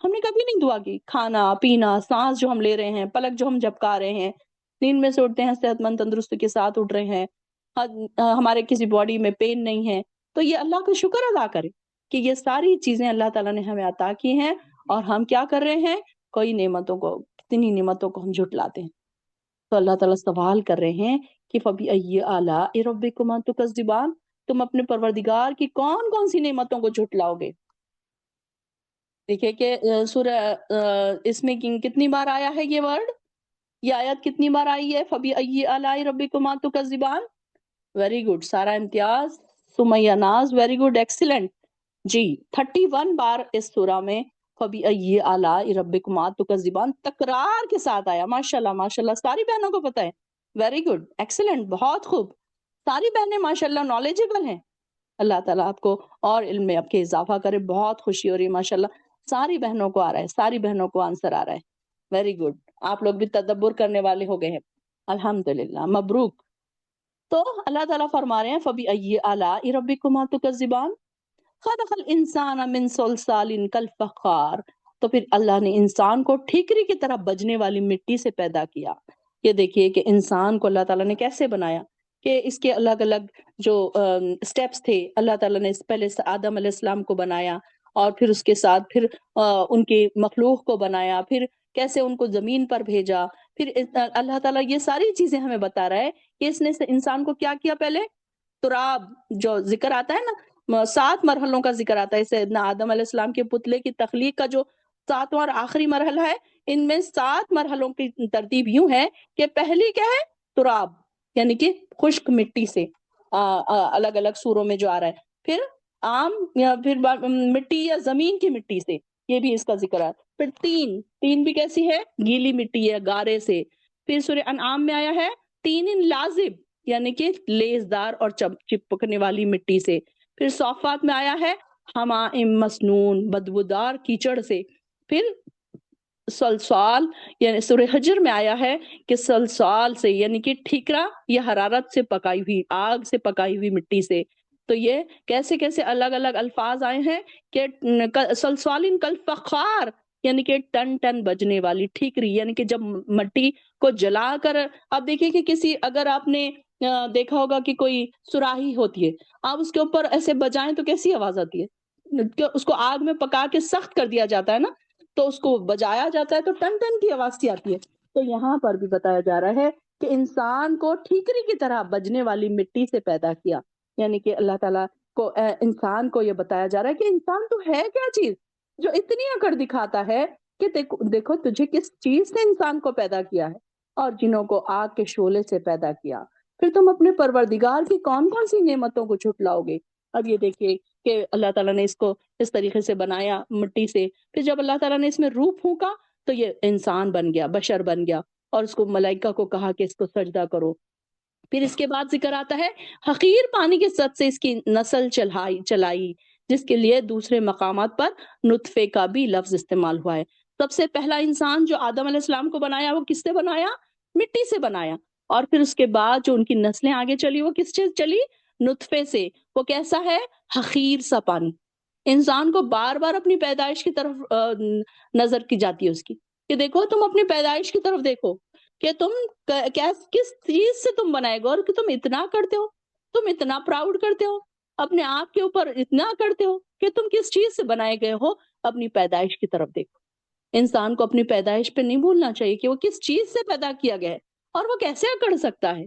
ہم نے کبھی نہیں دعا کی. کھانا پینا، سانس جو ہم لے رہے ہیں، پلک جو ہم جھپکا رہے ہیں، نیند میں سے اٹھتے ہیں صحت مند تندرستی کے ساتھ اٹھ رہے ہیں، ہمارے کسی باڈی میں پین نہیں ہے، تو یہ اللہ کا شکر ادا کریں کہ یہ ساری چیزیں اللہ تعالیٰ نے ہمیں عطا کی ہیں، اور ہم کیا کر رہے ہیں؟ کوئی نعمتوں کو، کتنی نعمتوں کو ہم جھٹلاتے ہیں. تو اللہ تعالیٰ سوال کر رہے ہیں کہ فَبِأَيِّ آلَاءِ رَبِّكُمَا تُكَذِّبَانِ، تم اپنے پروردگار کی کون کون سی نعمتوں کو جھٹلاؤ گے؟ دیکھیں کہ سورہ اس میں کتنی بار آیا ہے یہ ورڈ، یہ آیت کتنی بار آئی ہے؟ فَبِأَيِّ آلَاءِ رَبِّكُمَا تُكَذِّبَانِ. Very good. Sara Imtiaz, Sumaiya Naz, very good, excellent. جی 31 بار اس سورہ میں فَبِأَيِّ آلَاءِ رَبِّكُمَا تُكَذِّبَانِ تکرار کے ساتھ آیا. ماشاءاللہ ماشاءاللہ، ساری بہنوں کو پتہ ہے. ویری گڈ، ایکسیلنٹ، بہت خوب. ساری بہنیں ماشاءاللہ نالجبل ہیں. اللہ تعالیٰ آپ کو اور علم میں آپ کے اضافہ کرے. بہت خوشی ہو رہی ہے ماشاءاللہ. ساری بہنوں کو آ رہا ہے، ساری بہنوں کو آنسر آ رہا ہے. Very good. آپ لوگ بھی تدبر کرنے والے ہو گئے ہیں. الحمدللہ، مبروک. تو اللہ تعالیٰ فرما رہے ہیں فَبِأَيِّ آلَاءِ رَبِّكُمَا تُكَذِّبَانِ خَلَقَ الْإِنسَانَ مِنْ صَلْصَالٍ كَالْفَخَّارِ. تو پھر اللہ نے انسان کو ٹھیکری کی طرح بجنے والی مٹی سے پیدا کیا. یہ دیکھیے کہ انسان کو اللہ تعالیٰ نے کیسے بنایا، کہ اس کے الگ الگ جو سٹیپس تھے. اللہ تعالیٰ نے پہلے آدم علیہ السلام کو بنایا، اور پھر اس کے ساتھ پھر ان کی مخلوق کو بنایا، پھر کیسے ان کو زمین پر بھیجا. پھر اللہ تعالیٰ یہ ساری چیزیں ہمیں بتا رہا ہے کہ اس نے انسان کو کیا کیا. پہلے تراب، جو ذکر آتا ہے نا، 7 مرحلوں کا ذکر آتا ہے. سیدنا آدم علیہ السلام کے پتلے کی تخلیق کا جو 7واں اور آخری مرحلہ ہے، ان میں 7 مرحلوں کی ترتیب یوں ہے کہ پہلی کیا ہے؟ تراب، یعنی کہ خشک مٹی سے. الگ الگ سوروں میں جو آ رہا ہے. پھر عام، یا پھر مٹی یا زمین کی مٹی سے، یہ بھی اس کا ذکر ہے. پھر تین بھی کیسی ہے؟ گیلی مٹی ہے، گارے سے. پھر سورہ انعام میں آیا ہے تین لازب، یعنی کہ لیزدار اور چپکنے والی مٹی سے. پھر صافات میں آیا ہے حمائم مسنون، بدبودار کیچڑ سے. پھر سلسال، یعنی سورہ حجر میں آیا ہے کہ سلسال سے، یعنی کہ ٹھیکرا یا حرارت سے پکائی ہوئی، آگ سے پکائی ہوئی مٹی سے. تو یہ کیسے کیسے الگ الگ الفاظ آئے ہیں کہ سلسال کالفخار، یعنی کہ ٹن ٹن بجنے والی ٹھیکری، یعنی کہ جب مٹی کو جلا کر، اب دیکھیں کہ کسی، اگر آپ نے دیکھا ہوگا کہ کوئی سراہی ہوتی ہے، آپ اس کے اوپر ایسے بجائیں تو کیسی آواز آتی ہے؟ اس کو آگ میں پکا کے سخت کر دیا جاتا ہے نا، تو اس کو بجایا جاتا ہے تو ٹن ٹن کی آواز سی آتی ہے. تو یہاں پر بھی بتایا جا رہا ہے کہ انسان کو ٹھیکری کی طرح بجنے والی مٹی سے پیدا کیا. یعنی کہ اللہ تعالیٰ کو انسان کو یہ بتایا جا رہا ہے کہ انسان تو ہے کیا چیز جو اتنی اکڑ دکھاتا ہے کہ دیکھو تجھے کس چیز سے انسان کو پیدا کیا ہے، اور جنوں کو آگ کے شعلے سے پیدا کیا. پھر تم اپنے پروردگار کی کون کون سی نعمتوں کو جھٹلاؤ گے. اب یہ دیکھیے کہ اللہ تعالیٰ نے اس کو اس طریقے سے بنایا مٹی سے. پھر جب اللہ تعالیٰ نے اس میں روح پھونکا تو یہ انسان بن گیا، بشر بن گیا، اور اس کو ملائکہ کو کہا کہ اس کو سجدہ کرو. پھر اس کے بعد ذکر آتا ہے حقیر پانی کے سط سے اس کی نسل چلائی، جس کے لیے دوسرے مقامات پر نطفے کا بھی لفظ استعمال ہوا ہے. سب سے پہلا انسان جو آدم علیہ السلام کو بنایا، وہ کس سے بنایا؟ مٹی سے بنایا. اور پھر اس کے بعد جو ان کی نسلیں آگے چلی، وہ کس سے چلی؟ نطفے سے. وہ کیسا ہے؟ حقیر سا پانی. انسان کو بار بار اپنی پیدائش کی طرف نظر کی جاتی ہے اس کی، کہ دیکھو تم اپنی پیدائش کی طرف دیکھو کہ تم کس چیز سے تم بنائے گا، اور کہ تم اتنا کرتے ہو، تم اتنا پراؤڈ کرتے ہو اپنے آپ کے اوپر، اتنا کرتے ہو کہ تم کس چیز سے بنائے گئے ہو. اپنی پیدائش کی طرف دیکھو. انسان کو اپنی پیدائش پہ نہیں بھولنا چاہیے کہ وہ کس چیز سے پیدا کیا گیا ہے اور وہ کیسے اکڑ سکتا ہے.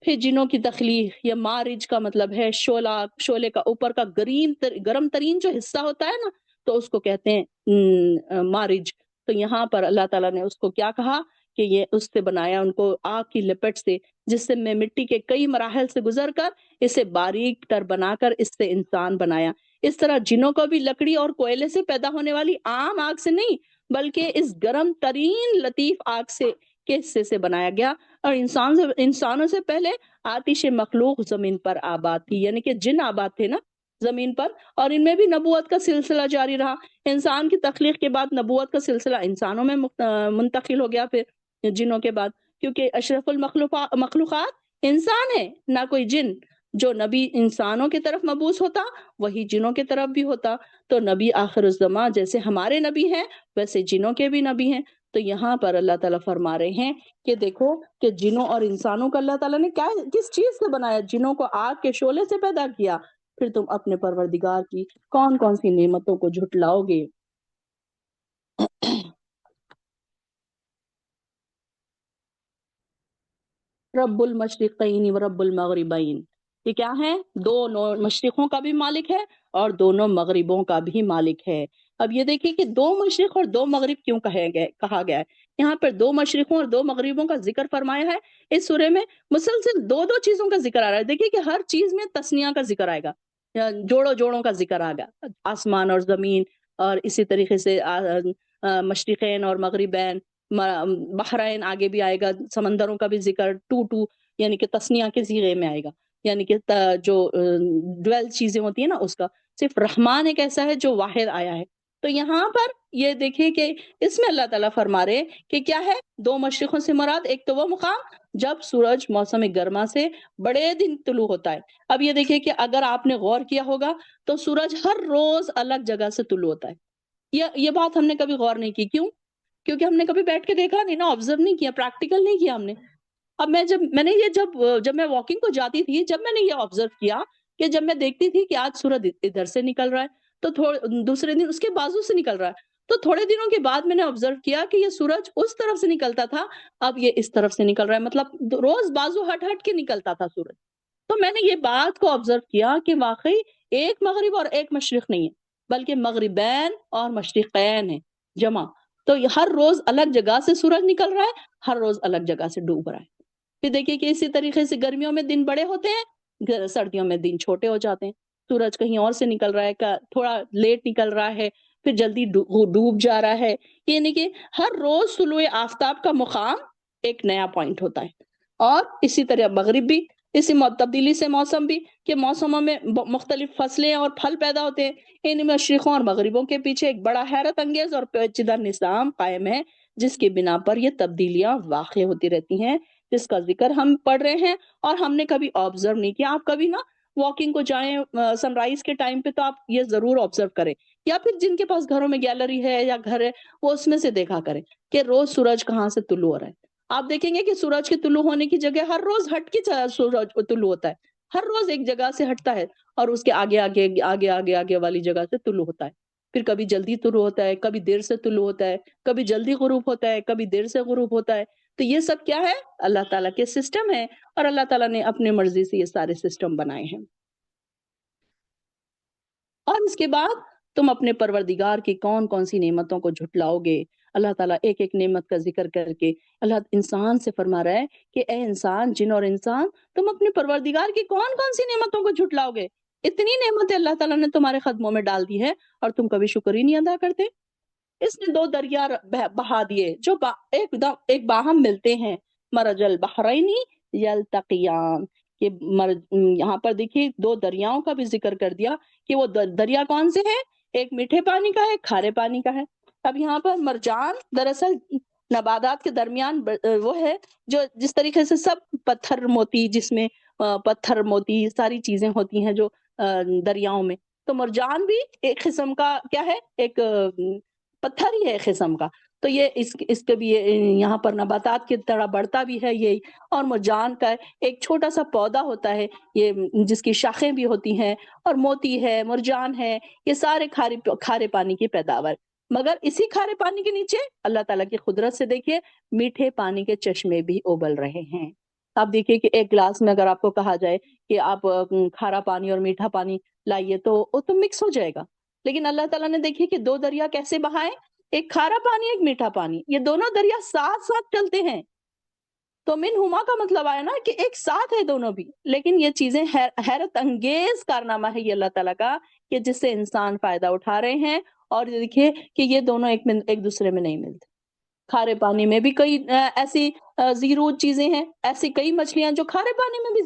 پھر جنوں کی تخلیق، یا مارج کا مطلب ہے شعلے کا اوپر کا گرم ترین جو حصہ ہوتا ہے نا، تو اس کو کہتے ہیں مارج. تو یہاں پر اللہ تعالیٰ نے اس کو کیا کہا کہ یہ اس سے بنایا ان کو آگ کی لپٹ سے، جس سے میں مٹی کے کئی مراحل سے گزر کر اسے باریک تر بنا کر اس سے انسان بنایا. اس طرح جنوں کو بھی لکڑی اور کوئلے سے پیدا ہونے والی عام آگ سے نہیں، بلکہ اس گرم ترین لطیف آگ سے کے حصے سے بنایا گیا. اور انسانوں سے پہلے آتش مخلوق زمین پر آباد تھی، یعنی کہ جن آباد تھے نا زمین پر، اور ان میں بھی نبوت کا سلسلہ جاری رہا. انسان کی تخلیق کے بعد نبوت کا سلسلہ انسانوں میں منتقل ہو گیا، پھر جنوں کے بعد. کیونکہ اشرف مخلوقات انسان ہے، نہ کوئی جن۔ جو نبی انسانوں کی طرف مبعوث ہوتا وہی جنوں کی طرف بھی ہوتا، تو نبی آخر الزماں جیسے ہمارے نبی ہیں ویسے جنوں کے بھی نبی ہیں۔ تو یہاں پر اللہ تعالیٰ فرما رہے ہیں کہ دیکھو کہ جنوں اور انسانوں کو اللہ تعالیٰ نے کس چیز سے بنایا؟ جنوں کو آگ کے شعلے سے پیدا کیا، پھر تم اپنے پروردگار کی کون کون سی نعمتوں کو جھٹلاؤ گے؟ رب المشرقین و رب المغربین، یہ کیا ہے؟ دونوں مشرقوں کا بھی مالک ہے اور دونوں مغربوں کا بھی مالک ہے۔ اب یہ دیکھیں کہ دو مشرق اور دو مغرب کیوں کہا گیا ہے؟ یہاں پر دو مشرقوں اور دو مغربوں کا ذکر فرمایا ہے اس سورے میں۔ مسلسل دو دو چیزوں کا ذکر آ رہا ہے۔ دیکھیں کہ ہر چیز میں تسنیہ کا ذکر آئے گا، جوڑوں کا ذکر آئے گا، آسمان اور زمین، اور اسی طریقے سے مشرقین اور مغربین، بحرین آگے بھی آئے گا، سمندروں کا بھی ذکر ٹو یعنی کہ تسنیہ کے صیغے میں آئے گا، یعنی کہ جو ڈویل چیزیں ہوتی ہیں نا اس کا۔ صرف رحمان ایک ایسا ہے جو واحد آیا ہے۔ تو یہاں پر یہ دیکھیں کہ اس میں اللہ تعالیٰ فرما رہے کہ کیا ہے؟ دو مشرقوں سے مراد ایک تو وہ مقام جب سورج موسم گرما سے بڑے دن طلوع ہوتا ہے۔ اب یہ دیکھیں کہ اگر آپ نے غور کیا ہوگا تو سورج ہر روز الگ جگہ سے طلوع ہوتا ہے۔ یہ بات ہم نے کبھی غور نہیں کی، کیوں؟ کیونکہ ہم نے کبھی بیٹھ کے دیکھا نہیں نا، آبزرو نہیں کیا، پریکٹیکل نہیں کیا ہم نے۔ اب جب میں واکنگ کو جاتی تھی، جب میں نے یہ آبزرو کیا کہ جب میں دیکھتی تھی کہ آج سورج ادھر سے نکل رہا ہے تو دوسرے دن اس کے بازو سے نکل رہا ہے، تو تھوڑے دنوں کے بعد میں نے آبزرو کیا کہ یہ سورج اس طرف سے نکلتا تھا، اب یہ اس طرف سے نکل رہا ہے، مطلب روز بازو ہٹ کے نکلتا تھا سورج۔ تو میں نے یہ بات کو آبزرو کیا کہ واقعی ایک مغرب اور ایک مشرق نہیں ہے، بلکہ مغربین اور مشرقین ہیں جمع۔ تو ہر روز الگ جگہ سے سورج نکل رہا ہے، ہر روز الگ جگہ سے ڈوب رہا ہے۔ پھر دیکھیے کہ اسی طریقے سے گرمیوں میں دن بڑے ہوتے ہیں، سردیوں میں دن چھوٹے ہو جاتے ہیں۔ سورج کہیں اور سے نکل رہا ہے، تھوڑا لیٹ نکل رہا ہے، پھر جلدی ڈوب جا رہا ہے۔ یعنی کہ ہر روز طلوع آفتاب کا مقام ایک نیا پوائنٹ ہوتا ہے۔ اور اسی طرح مغرب بھی، اسی تبدیلی سے موسم بھی، کہ موسموں میں مختلف فصلیں اور پھل پیدا ہوتے ہیں۔ ان مشرقوں اور مغربوں کے پیچھے ایک بڑا حیرت انگیز اور پیچیدہ نظام قائم ہے، جس کی بنا پر یہ تبدیلیاں واقع ہوتی رہتی ہیں، جس کا ذکر ہم پڑھ رہے ہیں اور ہم نے کبھی آبزرو نہیں کیا۔ آپ کبھی نا واکنگ کو جائیں سن رائز کے ٹائم پہ تو آپ یہ ضرور آبزرو کریں، یا پھر جن کے پاس گھروں میں گیلری ہے یا گھر ہے وہ اس میں سے دیکھا کریں کہ روز سورج کہاں سے طلوع ہو رہا ہے۔ آپ دیکھیں گے کہ سورج کے طلوع ہونے کی جگہ ہر روز ہٹ کے سورج طلوع ہوتا ہے، ہر روز ایک جگہ سے ہٹتا ہے اور اس کے آگے آگے آگے آگے آگے والی جگہ سے طلوع ہوتا ہے۔ پھر کبھی جلدی طلوع ہوتا ہے، کبھی دیر سے طلوع ہوتا ہے، کبھی جلدی غروب ہوتا ہے، کبھی دیر سے غروب ہوتا ہے۔ تو یہ سب کیا ہے؟ اللہ تعالیٰ کے سسٹم ہے، اور اللہ تعالیٰ نے اپنے مرضی سے یہ سارے سسٹم بنائے ہیں۔ اور اس کے بعد تم اپنے پروردگار کی کون کون سی نعمتوں کو جھٹلاؤ گے؟ اللہ تعالیٰ ایک ایک نعمت کا ذکر کر کے اللہ انسان سے فرما رہا ہے کہ اے انسان، جن اور انسان، تم اپنے پروردگار کی کون کون سی نعمتوں کو جھٹلاؤ گے؟ اتنی نعمتیں اللہ تعالیٰ نے تمہارے قدموں میں ڈال دی ہے اور تم کبھی شکر ہی نہیں ادا کرتے۔ اس نے دو دریا بہا دیے جو ایک باہم ملتے ہیں، مرج البحرینی یلتقیان، کہ یہاں پر دیکھیے دو دریاؤں کا بھی ذکر کر دیا کہ وہ دریا کون سے ہیں، ایک میٹھے پانی کا ہے، ایک کھارے پانی کا ہے۔ اب یہاں پر مرجان دراصل نباتات کے درمیان وہ ہے جو جس طریقے سے سب پتھر موتی، جس میں پتھر موتی ساری چیزیں ہوتی ہیں جو دریاؤں میں، تو مرجان بھی ایک قسم کا کیا ہے، ایک پتھر ہی ہے ایک قسم کا۔ تو یہ اس کے بھی یہاں پر نباتات کی طرح بڑھتا بھی ہے یہ، اور مرجان کا ایک چھوٹا سا پودا ہوتا ہے یہ، جس کی شاخیں بھی ہوتی ہیں، اور موتی ہے، مرجان ہے، یہ سارے کھارے پانی کی پیداوار۔ مگر اسی کھارے پانی کے نیچے اللہ تعالیٰ کی قدرت سے دیکھیے میٹھے پانی کے چشمے بھی ابل رہے ہیں۔ آپ دیکھیے کہ ایک گلاس میں اگر آپ کو کہا جائے کہ آپ کھارا پانی اور میٹھا پانی لائیے تو وہ تو مکس ہو جائے گا، لیکن اللہ تعالیٰ نے دیکھیے کہ دو دریا کیسے بہائے، ایک کھارا پانی ایک میٹھا پانی، یہ دونوں دریا ساتھ ساتھ چلتے ہیں۔ تو منہما کا مطلب آیا نا کہ ایک ساتھ ہے دونوں بھی، لیکن یہ چیزیں حیرت انگیز کارنامہ ہے یہ اللہ تعالیٰ کا کہ جس سے انسان فائدہ اٹھا رہے ہیں۔ اور دیکھیے کہ یہ دونوں ایک دوسرے میں نہیں ملتے۔ کھارے پانی میں بھی کئی ایسی زیرو چیزیں ہیں، ایسی کئی مچھلیاں جو کھارے پانی میں بھی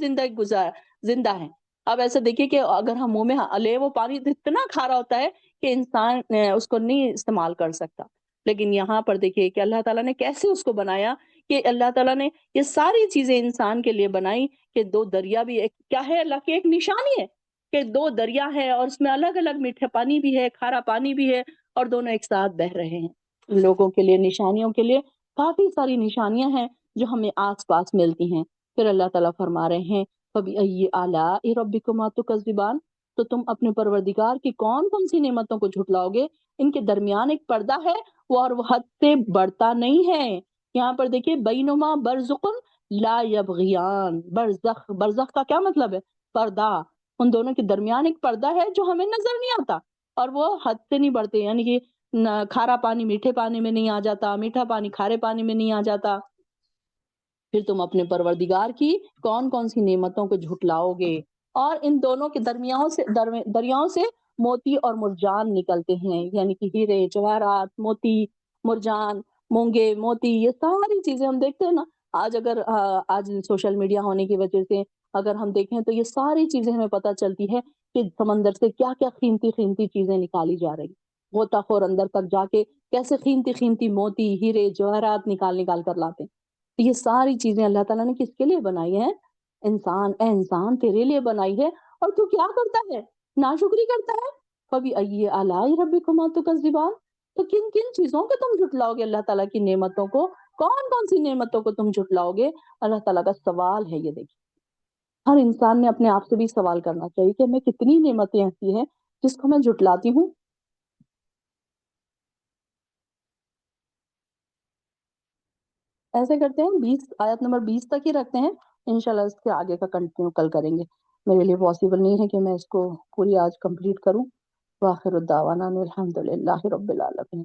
زندہ ہیں۔ اب ایسا دیکھیے کہ اگر ہم منہ میں لے وہ پانی اتنا کھارا ہوتا ہے کہ انسان اس کو نہیں استعمال کر سکتا، لیکن یہاں پر دیکھیے کہ اللہ تعالیٰ نے کیسے اس کو بنایا کہ اللہ تعالیٰ نے یہ ساری چیزیں انسان کے لیے بنائی کہ دو دریا بھی ایک کیا ہے، اللہ کی ایک نشانی ہے کہ دو دریا ہے اور اس میں الگ الگ میٹھے پانی بھی ہے، کھارا پانی بھی ہے، اور دونوں ایک ساتھ بہ رہے ہیں۔ لوگوں کے لیے، نشانیوں کے لیے کافی ساری نشانیاں ہیں جو ہمیں آس پاس ملتی ہیں۔ پھر اللہ تعالیٰ فرما رہے ہیں فَبِأَيِّ آلَاءِ رَبِّكُمَا تُكَذِّبَانِ، تو تم اپنے پروردگار کی کون کون سی نعمتوں کو جھٹلاؤ گے؟ ان کے درمیان ایک پردہ ہے اور وہ حد سے بڑھتا نہیں ہے۔ یہاں پر دیکھیے بینما برزخ لا یبغیان، برزخ، برزخ کا کیا مطلب ہے؟ پردہ، ان دونوں کے درمیان ایک پردہ ہے جو ہمیں نظر نہیں آتا اور وہ حد سے نہیں بڑھتے، یعنی کہ کھارا پانی میٹھے پانی میں نہیں آ جاتا، میٹھا پانی کھارے پانی میں نہیں آ جاتا۔ پھر تم اپنے پروردگار کی کون کون سی نعمتوں کو جھٹلاؤ گے؟ اور ان دونوں کے دریاؤں سے موتی اور مرجان نکلتے ہیں، یعنی کہ ہیرے جواہرات، موتی، مرجان، مونگے، موتی، یہ ساری چیزیں ہم دیکھتے ہیں نا۔ آج اگر آج سوشل میڈیا ہونے کی وجہ سے اگر ہم دیکھیں تو یہ ساری چیزیں ہمیں پتہ چلتی ہے کہ سمندر سے کیا کیا قیمتی قیمتی چیزیں نکالی جا رہی، غوطہ خور اندر تک جا کے کیسے قیمتی قیمتی موتی، ہیرے جواہرات نکال کر لاتے ہیں۔ یہ ساری چیزیں اللہ تعالیٰ نے کس کے لیے بنائی ہیں؟ انسان، اے انسان تیرے لیے بنائی ہے، اور تو کیا کرتا ہے؟ ناشکری کرتا ہے۔ فَبِأَيِّ آلَاءِ رَبِّكُمَا تُكَذِّبَانِ، تو کن کن چیزوں کو تم جھٹلاؤ گے؟ اللہ تعالیٰ کی نعمتوں کو، کون کون سی نعمتوں کو تم جھٹلاؤ گے؟ اللہ تعالیٰ کا سوال ہے یہ، دیکھیے ہر انسان نے اپنے آپ سے بھی سوال کرنا چاہیے کہ میں کتنی نعمتیں ایسی ہیں جس کو میں جھٹلاتی ہوں۔ ایسے کرتے ہیں 20 آیت نمبر 20 تک ہی رکھتے ہیں، انشاءاللہ اس کے آگے کا کنٹینیو کل کریں گے۔ میرے لیے پاسبل نہیں ہے کہ میں اس کو پوری آج کمپلیٹ کروں۔ وآخر الدعوانا الحمد للہ رب العالمین۔